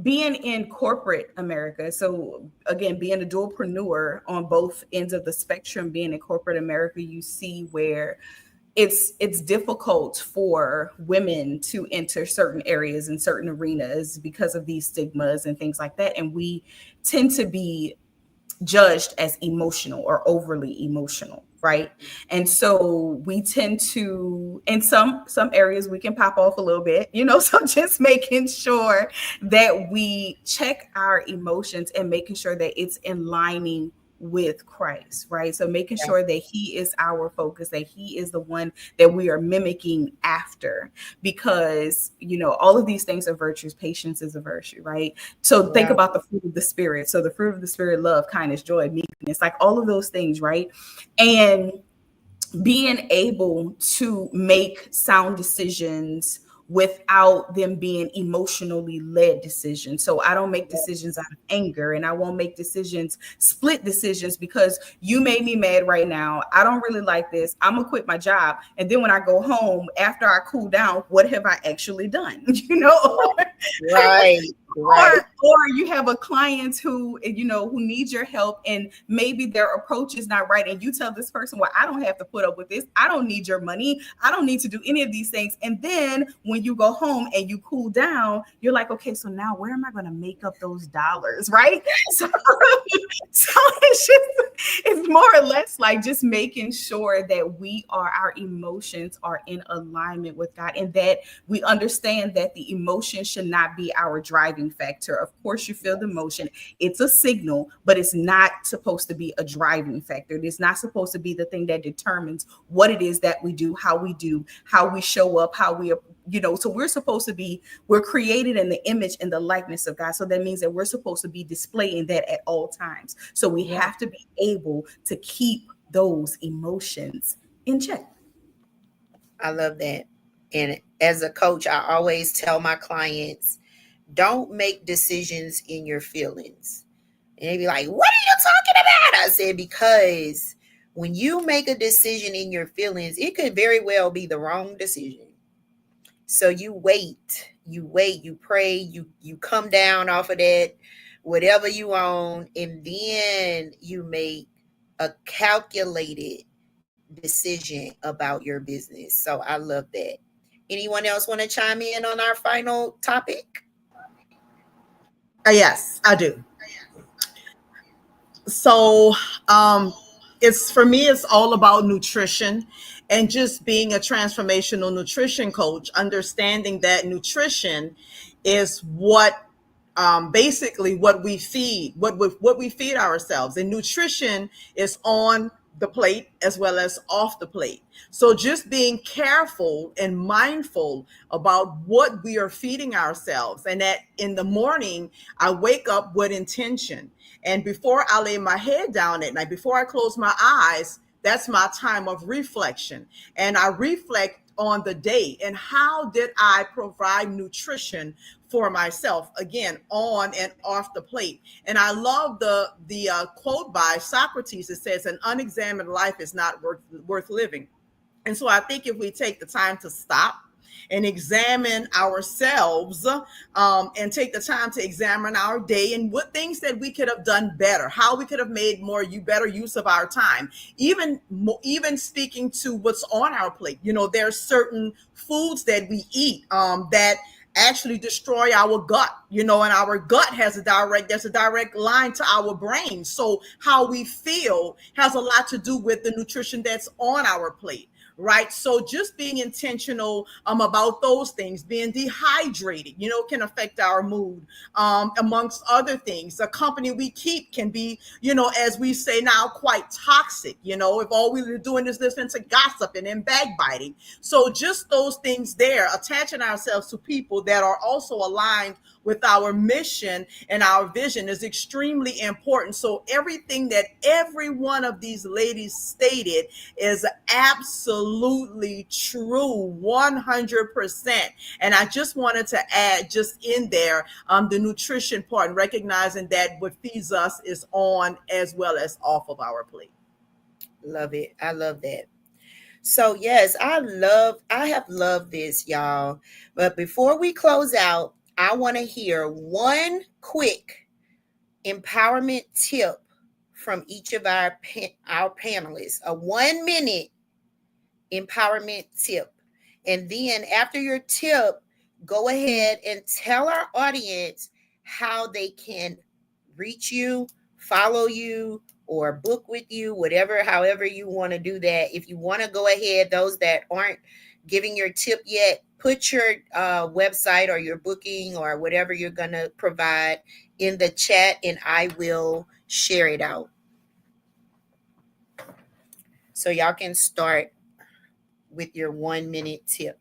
being in corporate America, so again, being a dualpreneur on both ends of the spectrum, being in corporate America, you see where it's difficult for women to enter certain areas and certain arenas because of these stigmas and things like that. And we tend to be judged as emotional or overly emotional, right? And so we tend to, in some areas, we can pop off a little bit, so just making sure that we check our emotions and making sure that it's in lining with Christ, right? So making Yeah. sure that he is our focus, that he is the one that we are mimicking after, because all of these things are virtues. Patience is a virtue, right? So think Yeah. about the fruit of the spirit. So the fruit of the spirit: love, kindness, joy, meekness, like all of those things, right? And being able to make sound decisions without them being emotionally led decisions. So I don't make decisions out of anger, and I won't make split decisions, because you made me mad right now. I don't really like this. I'm gonna quit my job. And then when I go home, after I cool down, what have I actually done? Right. Right. Or you have a client who needs your help, and maybe their approach is not right, and you tell this person, well, I don't have to put up with this. I don't need your money. I don't need to do any of these things. And then when you go home and you cool down, you're like, okay, so now where am I going to make up those dollars, right? So, it's more or less like just making sure that our emotions are in alignment with God, and that we understand that the emotion should not be our driving factor. Of course, you feel the emotion. It's a signal, but it's not supposed to be a driving factor. It's not supposed to be the thing that determines what it is that we do, how we show up, so we're created in the image and the likeness of God. So that means that we're supposed to be displaying that at all times. So we have to be able to keep those emotions in check. I love that. And as a coach, I always tell my clients, don't make decisions in your feelings. And they be like, what are you talking about? I said, because when you make a decision in your feelings, it could very well be the wrong decision. So you you pray, you come down off of that, whatever you own, and then you make a calculated decision about your business. So I love that. Anyone else want to chime in on our final topic? Yes, I do. So it's for me, it's all about nutrition, and just being a transformational nutrition coach, understanding that nutrition is basically what we feed, what we feed ourselves, and nutrition is on the plate as well as off the plate. So just being careful and mindful about what we are feeding ourselves, and that in the morning I wake up with intention, and before I lay my head down at night, before I close my eyes, that's my time of reflection. And I reflect on the day and how did I provide nutrition for myself, again, on and off the plate. And I love the quote by Socrates that says, an unexamined life is not worth living. And so I think if we take the time to stop and examine ourselves, and take the time to examine our day and what things that we could have done better, how we could have made better use of our time, even speaking to what's on our plate. There's certain foods that we eat that actually destroy our gut, and our gut there's a direct line to our brain. So how we feel has a lot to do with the nutrition that's on our plate. right? So just being intentional about those things, being dehydrated, can affect our mood, amongst other things. The company we keep can be, as we say now, quite toxic, if all we were doing is listening to gossip and backbiting. So just those things there, attaching ourselves to people that are also aligned with our mission and our vision is extremely important. So everything that every one of these ladies stated is absolutely true, 100%. And I just wanted to add just in there, the nutrition part, and recognizing that what feeds us is on as well as off of our plate. Love it. I love that. So yes, I have loved this, y'all. But before we close out, I want to hear one quick empowerment tip from each of our panelists. A 1 minute empowerment tip. And then after your tip, go ahead and tell our audience how they can reach you, follow you, or book with you, however you want to do that. If you want to go ahead, those that aren't giving your tip yet, put your website or your booking or whatever you're going to provide in the chat, and I will share it out. So y'all can start with your 1 minute tip.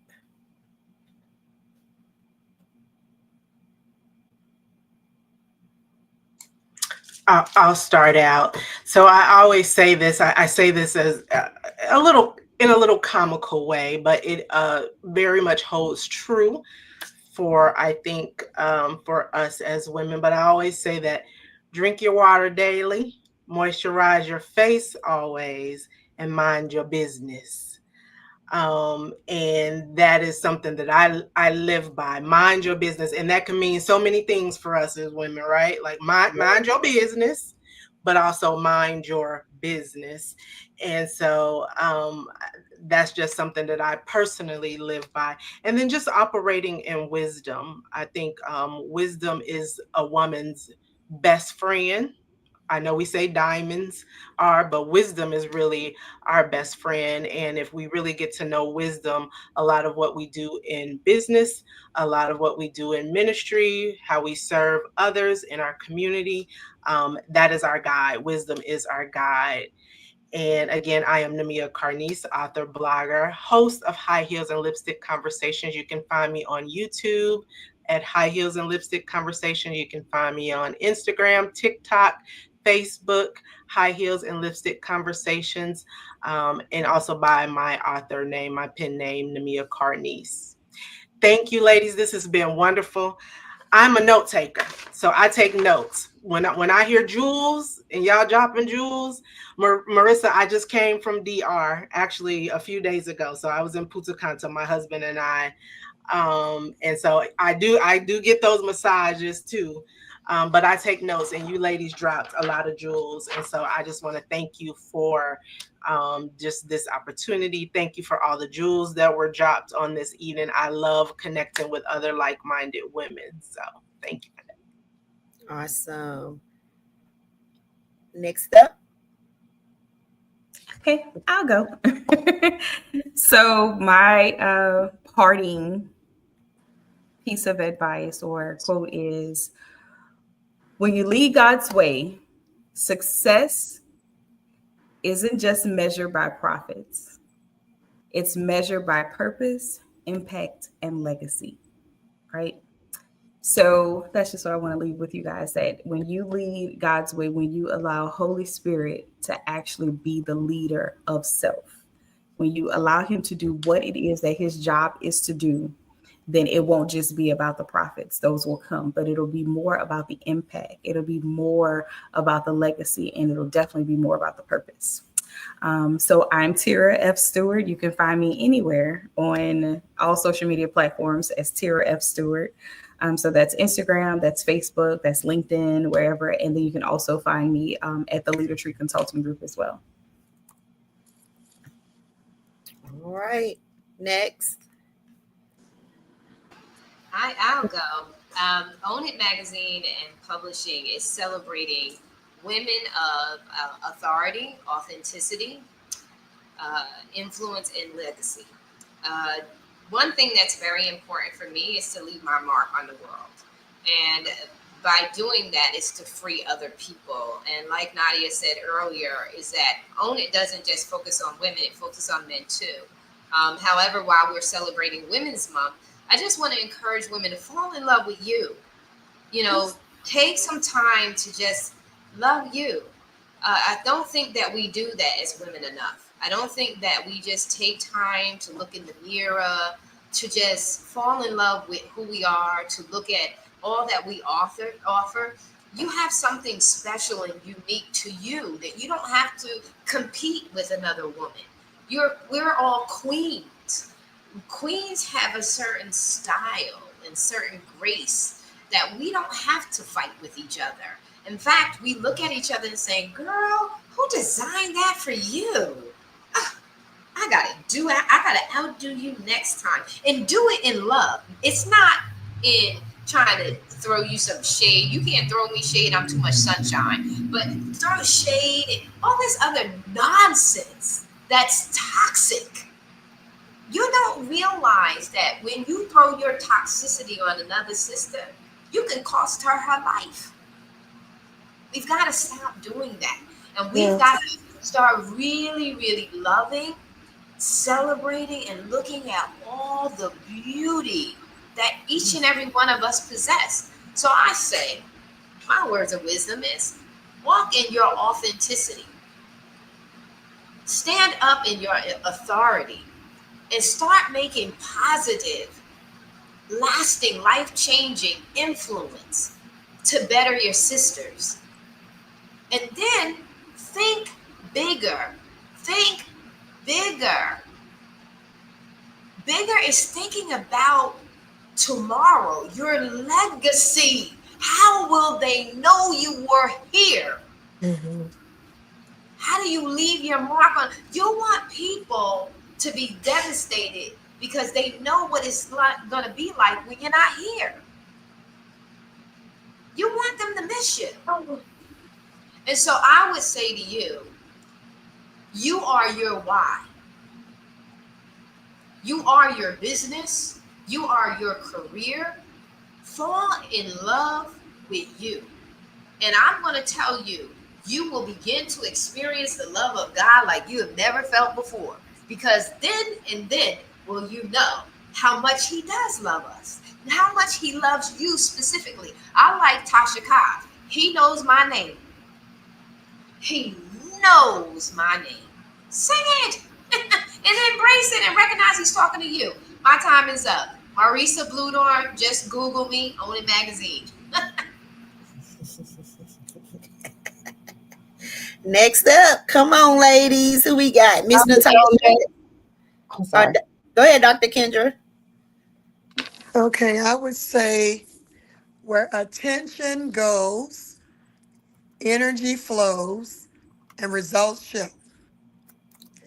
I'll start out. So I always say this. I say this as a little in a little comical way, but it very much holds true for I think for us as women. But I always say that drink your water daily, moisturize your face always, and mind your business. And that is something that I live by. Mind your business, and that can mean so many things for us as women, right? Like mind your business, but also mind your business. And so that's just something that I personally live by. And then just operating in wisdom. I think wisdom is a woman's best friend. I know we say diamonds are, but wisdom is really our best friend. And if we really get to know wisdom, a lot of what we do in business, a lot of what we do in ministry, how we serve others in our community, that is our guide. Wisdom is our guide. And again, I am Namia Carnice, author, blogger, host of High Heels and Lipstick Conversations. You can find me on YouTube at High Heels and Lipstick Conversation. You can find me on Instagram, TikTok, Facebook, High Heels and Lipstick Conversations, and also by my author name, my pen name, Namia Carnice. Thank you, ladies. This has been wonderful. I'm a note taker, so I take notes. When I hear jewels and y'all dropping jewels, Marissa, I just came from DR actually a few days ago. So I was in Punta Cana, my husband and I, and so I do get those massages too. But I take notes, and you ladies dropped a lot of jewels, and so I just want to thank you for just this opportunity. Thank you for all the jewels that were dropped on this evening. I love connecting with other like-minded women, so thank you for that. Awesome. Next up. Okay, I'll go. So my parting piece of advice or quote is, when you lead God's way, success isn't just measured by profits. It's measured by purpose, impact, and legacy, right? So that's just what I want to leave with you guys, that when you lead God's way, when you allow Holy Spirit to actually be the leader of self, when you allow him to do what it is that his job is to do, then it won't just be about the profits. Those will come, but it'll be more about the impact. It'll be more about the legacy, and it'll definitely be more about the purpose. So I'm Tira F. Stewart. You can find me anywhere on all social media platforms as Tira F. Stewart. So that's Instagram, that's Facebook, that's LinkedIn, wherever. And then you can also find me at the Leader Tree Consulting Group as well. All right. Next. I'll go. Own It Magazine and Publishing is celebrating women of authority, authenticity, influence and legacy. Uh, One thing that's very important for me is to leave my mark on the world. And by doing that is to free other people. And like Nadia said earlier, is that Own It doesn't just focus on women, it focuses on men too. However, while we're celebrating Women's Month, I just want to encourage women to fall in love with you. You know, take some time to just love you. I don't think that we do that as women enough. I don't think that we just take time to look in the mirror, to just fall in love with who we are, to look at all that we offer. You have something special and unique to you that you don't have to compete with another woman. We're all queens. Queens have a certain style and certain grace that we don't have to fight with each other. In fact, we look at each other and say, "Girl, who designed that for you? Ah, I gotta outdo you next time." And do it in love. It's not in trying to throw you some shade. You can't throw me shade, I'm too much sunshine. But throw shade and all this other nonsense that's toxic. You don't realize that when you throw your toxicity on another sister, you can cost her her life. We've got to stop doing that. And we've got to start really, really loving, celebrating, and looking at all the beauty that each and every one of us possess. So I say, my words of wisdom is walk in your authenticity, stand up in your authority, and start making positive, lasting, life changing influence to better your sisters. And then think bigger. Think bigger. Bigger is thinking about tomorrow, your legacy. How will they know you were here? Mm-hmm. How do you leave your mark on? You want people to be devastated because they know what it's going to be like when you're not here. You want them to miss you. And so I would say to you, you are your why. You are your business. You are your career. Fall in love with you. And I'm going to tell you, you will begin to experience the love of God like you have never felt before. Because then will you know how much he does love us, and how much he loves you specifically. I like Tasha Cobb. He knows my name. He knows my name. Sing it and embrace it and recognize he's talking to you. My time is up. Marisa Bluedorn, just Google me, Own It Magazine. Next up, come on, ladies. Who we got? Miss Natasha. I'm sorry. Go ahead, Dr. Kendra. Okay, I would say where attention goes, energy flows, and results show.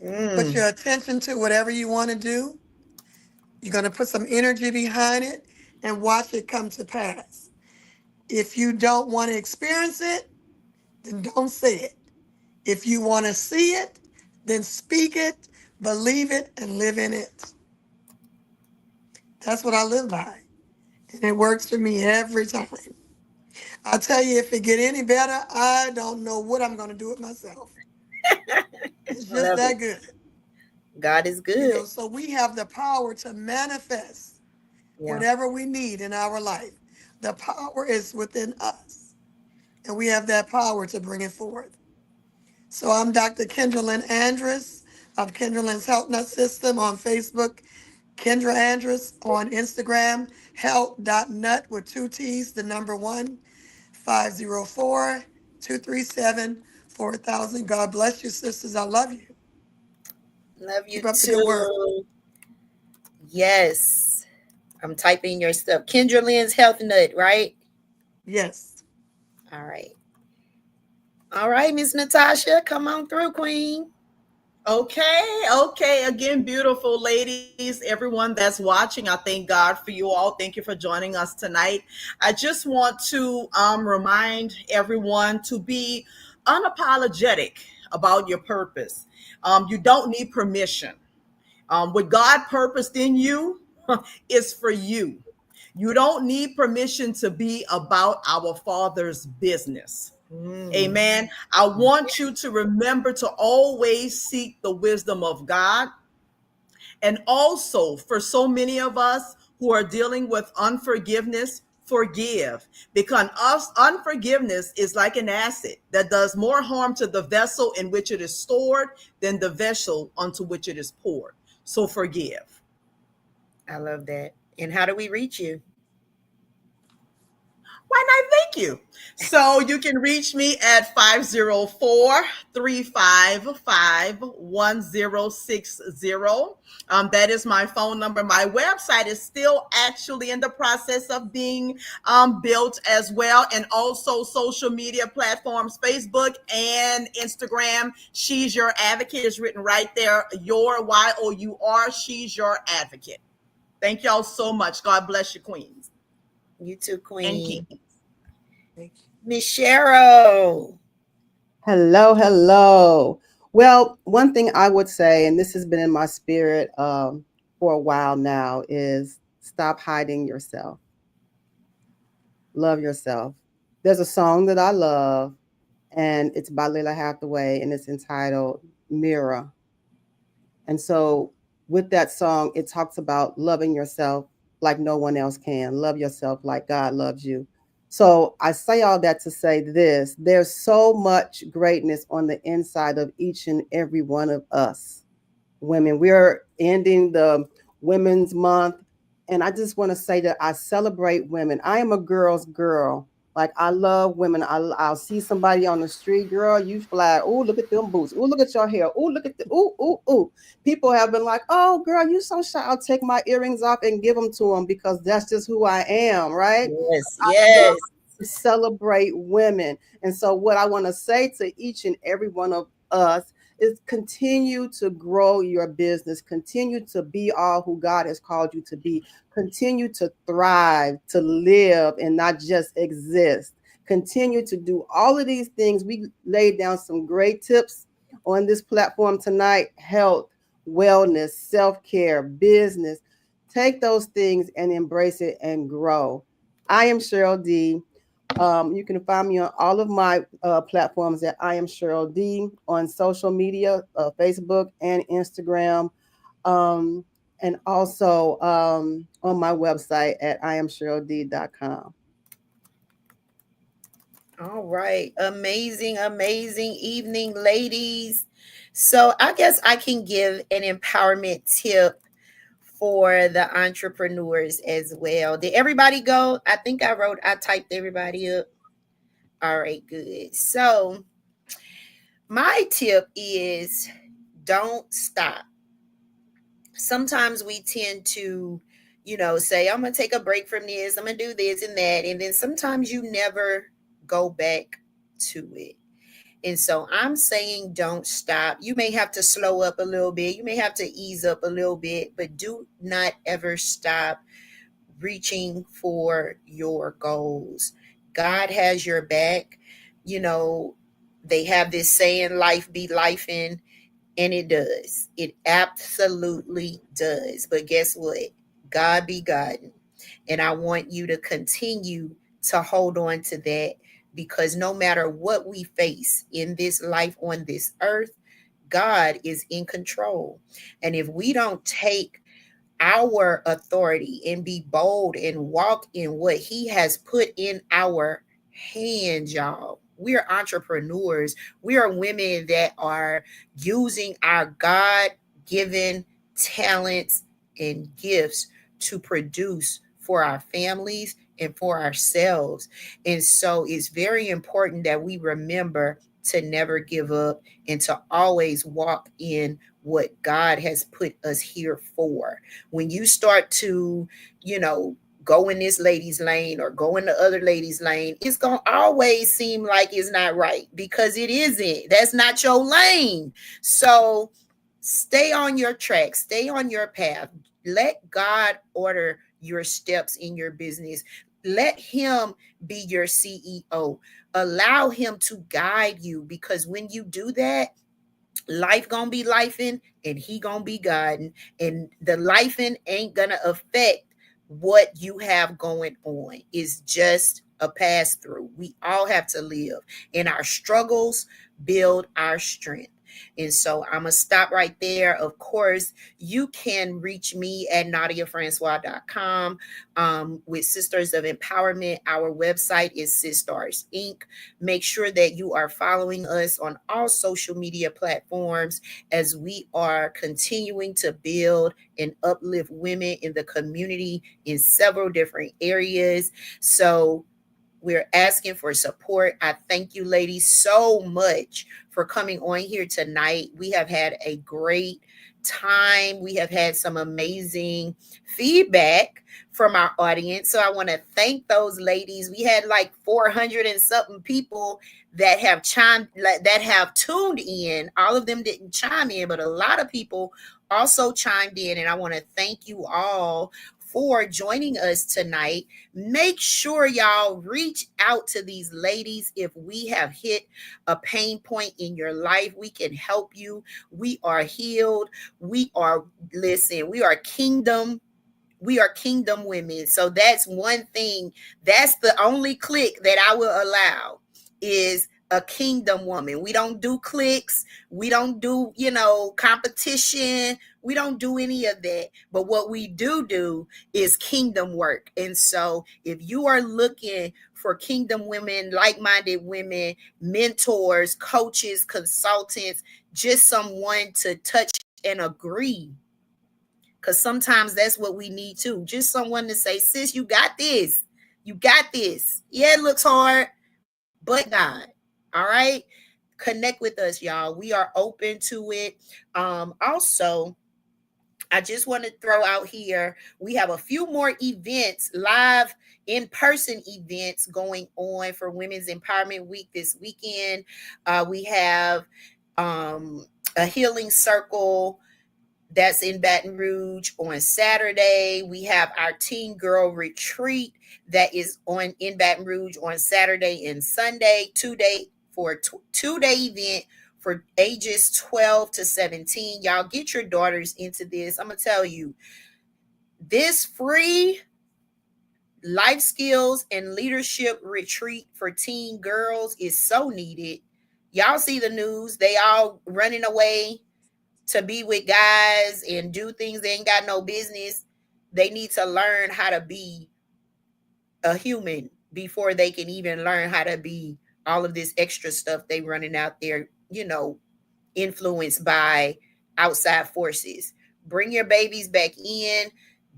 Put your attention to whatever you want to do. You're going to put some energy behind it and watch it come to pass. If you don't want to experience it, then don't say it. If you want to see it, then speak it, believe it, and live in it. That's what I live by. And it works for me every time. I'll tell you, if it get any better, I don't know what I'm going to do with myself. It's just Love that it. good. God is good. So we have the power to manifest Yeah. whatever we need in our life. The power is within us, and we have that power to bring it forth. So I'm Dr. Kendra Lynn Andrus of Kendra Lynn's Health Nut System on Facebook, Kendra Andrus on Instagram, health.nut with two T's, the number 1, 504-237-4000. God bless you, sisters. I love you. Love you Keep up the good work. too. Yes. I'm typing your stuff. Kendra Lynn's Health Nut, right? Yes. All right. All right, Miss Natasha, come on through, Queen. Okay. Again, beautiful ladies, everyone that's watching, I thank God for you all. Thank you for joining us tonight. I just want to remind everyone to be unapologetic about your purpose. You don't need permission. What God purposed in you is for you. You don't need permission to be about our Father's business. Mm. Amen. I want you to remember to always seek the wisdom of God. And also, for so many of us who are dealing with unforgiveness, forgive. Because us, unforgiveness is like an acid that does more harm to the vessel in which it is stored than the vessel onto which it is poured. So forgive. I love that. And how do we reach you? Why not? Thank you. So you can reach me at 504-355-1060. That is my phone number. My website is still actually in the process of being built as well. And also social media platforms, Facebook and Instagram. She's Your Advocate is written right there. Your YOUR. She's Your Advocate. Thank y'all so much. God bless you, queens You too, and Queen. kings. Thank you. Miss Cheryl. Hello, hello. Well, one thing I would say, and this has been in my spirit for a while now, is stop hiding yourself. Love yourself. There's a song that I love, and it's by Layla Hathaway, and it's entitled Mirror. And so, with that song, it talks about loving yourself like no one else can. Love yourself like God loves you. So, I say all that to say this: there's so much greatness on the inside of each and every one of us women. We're ending the Women's Month. And I just want to say that I celebrate women. I am a girl's girl. Like, I love women. I'll see somebody on the street, girl, you fly. Oh, look at them boots. Oh, look at your hair. Oh, look at the, ooh. People have been like, oh, girl, you so shy. I'll take my earrings off and give them to them because that's just who I am, right? Yes, I love yes. to celebrate women. And so, what I want to say to each and every one of us is continue to grow your business, continue to be all who God has called you to be, continue to thrive, to live, and not just exist. Continue to do all of these things. We laid down some great tips on this platform tonight: health, wellness, self care, business. Take those things and embrace it and grow. I am Cheryl D. You can find me on all of my platforms at I am Cheryl D on social media, Facebook and Instagram, um, and also on my website at iamcheryld.com. All right. Amazing, amazing evening, ladies. So I guess I can give an empowerment tip for the entrepreneurs as well. Did everybody go? I think I typed everybody up. All right, good. So my tip is don't stop. Sometimes we tend to, say, I'm going to take a break from this, I'm going to do this and that. And then sometimes you never go back to it. And so I'm saying don't stop. You may have to slow up a little bit. You may have to ease up a little bit, but do not ever stop reaching for your goals. God has your back. You know, they have this saying, life be life in, and it does. It absolutely does. But guess what? God be God. And I want you to continue to hold on to that because no matter what we face in this life on this earth, God is in control. And if we don't take our authority and be bold and walk in what he has put in our hands, y'all. We are entrepreneurs. We are women that are using our God given talents and gifts to produce for our families and for ourselves. And so it's very important that we remember to never give up and to always walk in what God has put us here for. When you start to, you know, go in this lady's lane or go in the other lady's lane, it's going to always seem like it's not right because it isn't. That's not your lane. So stay on your track, stay on your path. Let God order your steps in your business. Let him be your CEO. Allow him to guide you, because when you do that, life gonna be lifing and he gonna be guiding, and the lifing ain't gonna affect what you have going on. It's just a pass through. We all have to live, and our struggles build our strength. And so I'm gonna stop right there. Of course, you can reach me at nadiafrancois.com. With Sisters of Empowerment, our website is Sistars Inc. Make sure that you are following us on all social media platforms, as we are continuing to build and uplift women in the community in several different areas. So we're asking for support. I thank you, ladies, so much for coming on here tonight. We have had a great time. We have had some amazing feedback from our audience. So I want to thank those ladies. We had like 400 and something people that have tuned in. All of them didn't chime in, but a lot of people also chimed in. And I want to thank you all for joining us tonight. Make sure y'all reach out to these ladies. If we have hit a pain point in your life, we can help you. We are healed. We are kingdom. We are kingdom women. So that's one thing. That's the only clique that I will allow, is a kingdom woman. We don't do cliques. We don't do, competition. We don't do any of that. But what we do is kingdom work. And so if you are looking for kingdom women, like-minded women, mentors, coaches, consultants, just someone to touch and agree, because sometimes that's what we need too. Just someone to say, sis, you got this. You got this. Yeah, it looks hard, but God. All right. Connect with us, y'all. We are open to it. Also, I just want to throw out here, we have a few more events, live in-person events going on for Women's Empowerment Week this weekend. We have a healing circle that's in Baton Rouge on Saturday. We have our Teen Girl Retreat that is in Baton Rouge on Saturday and Sunday, two-day event for ages 12 to 17. Y'all get your daughters into this. I'm going to tell you, this free life skills and leadership retreat for teen girls is so needed. Y'all see the news. They all running away to be with guys and do things they ain't got no business. They need to learn how to be a human before they can even learn how to be all of this extra stuff they running out there, influenced by outside forces. Bring your babies back in.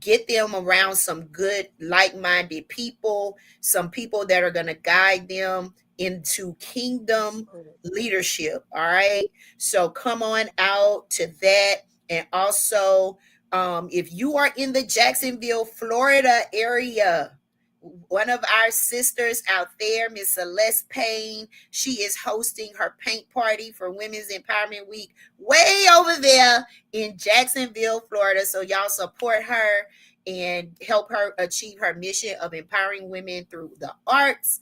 Get them around some good, like-minded people, some people that are going to guide them into kingdom leadership. All right. So come on out to that. And also, if you are in the Jacksonville, Florida area, one of our sisters out there, Miss Celeste Payne, she is hosting her paint party for Women's Empowerment Week way over there in Jacksonville, Florida. So y'all support her and help her achieve her mission of empowering women through the arts.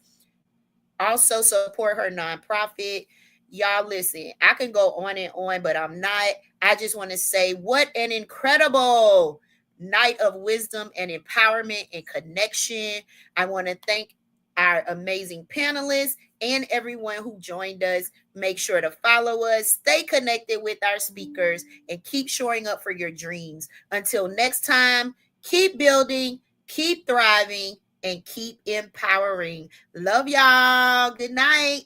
Also support her nonprofit. Y'all listen, I can go on and on, but I'm not. I just want to say what an incredible night of wisdom and empowerment and connection. I want to thank our amazing panelists and everyone who joined us. Make sure to follow us, stay connected with our speakers, and keep showing up for your dreams. Until next time, keep building, keep thriving, and keep empowering. Love y'all. Good night.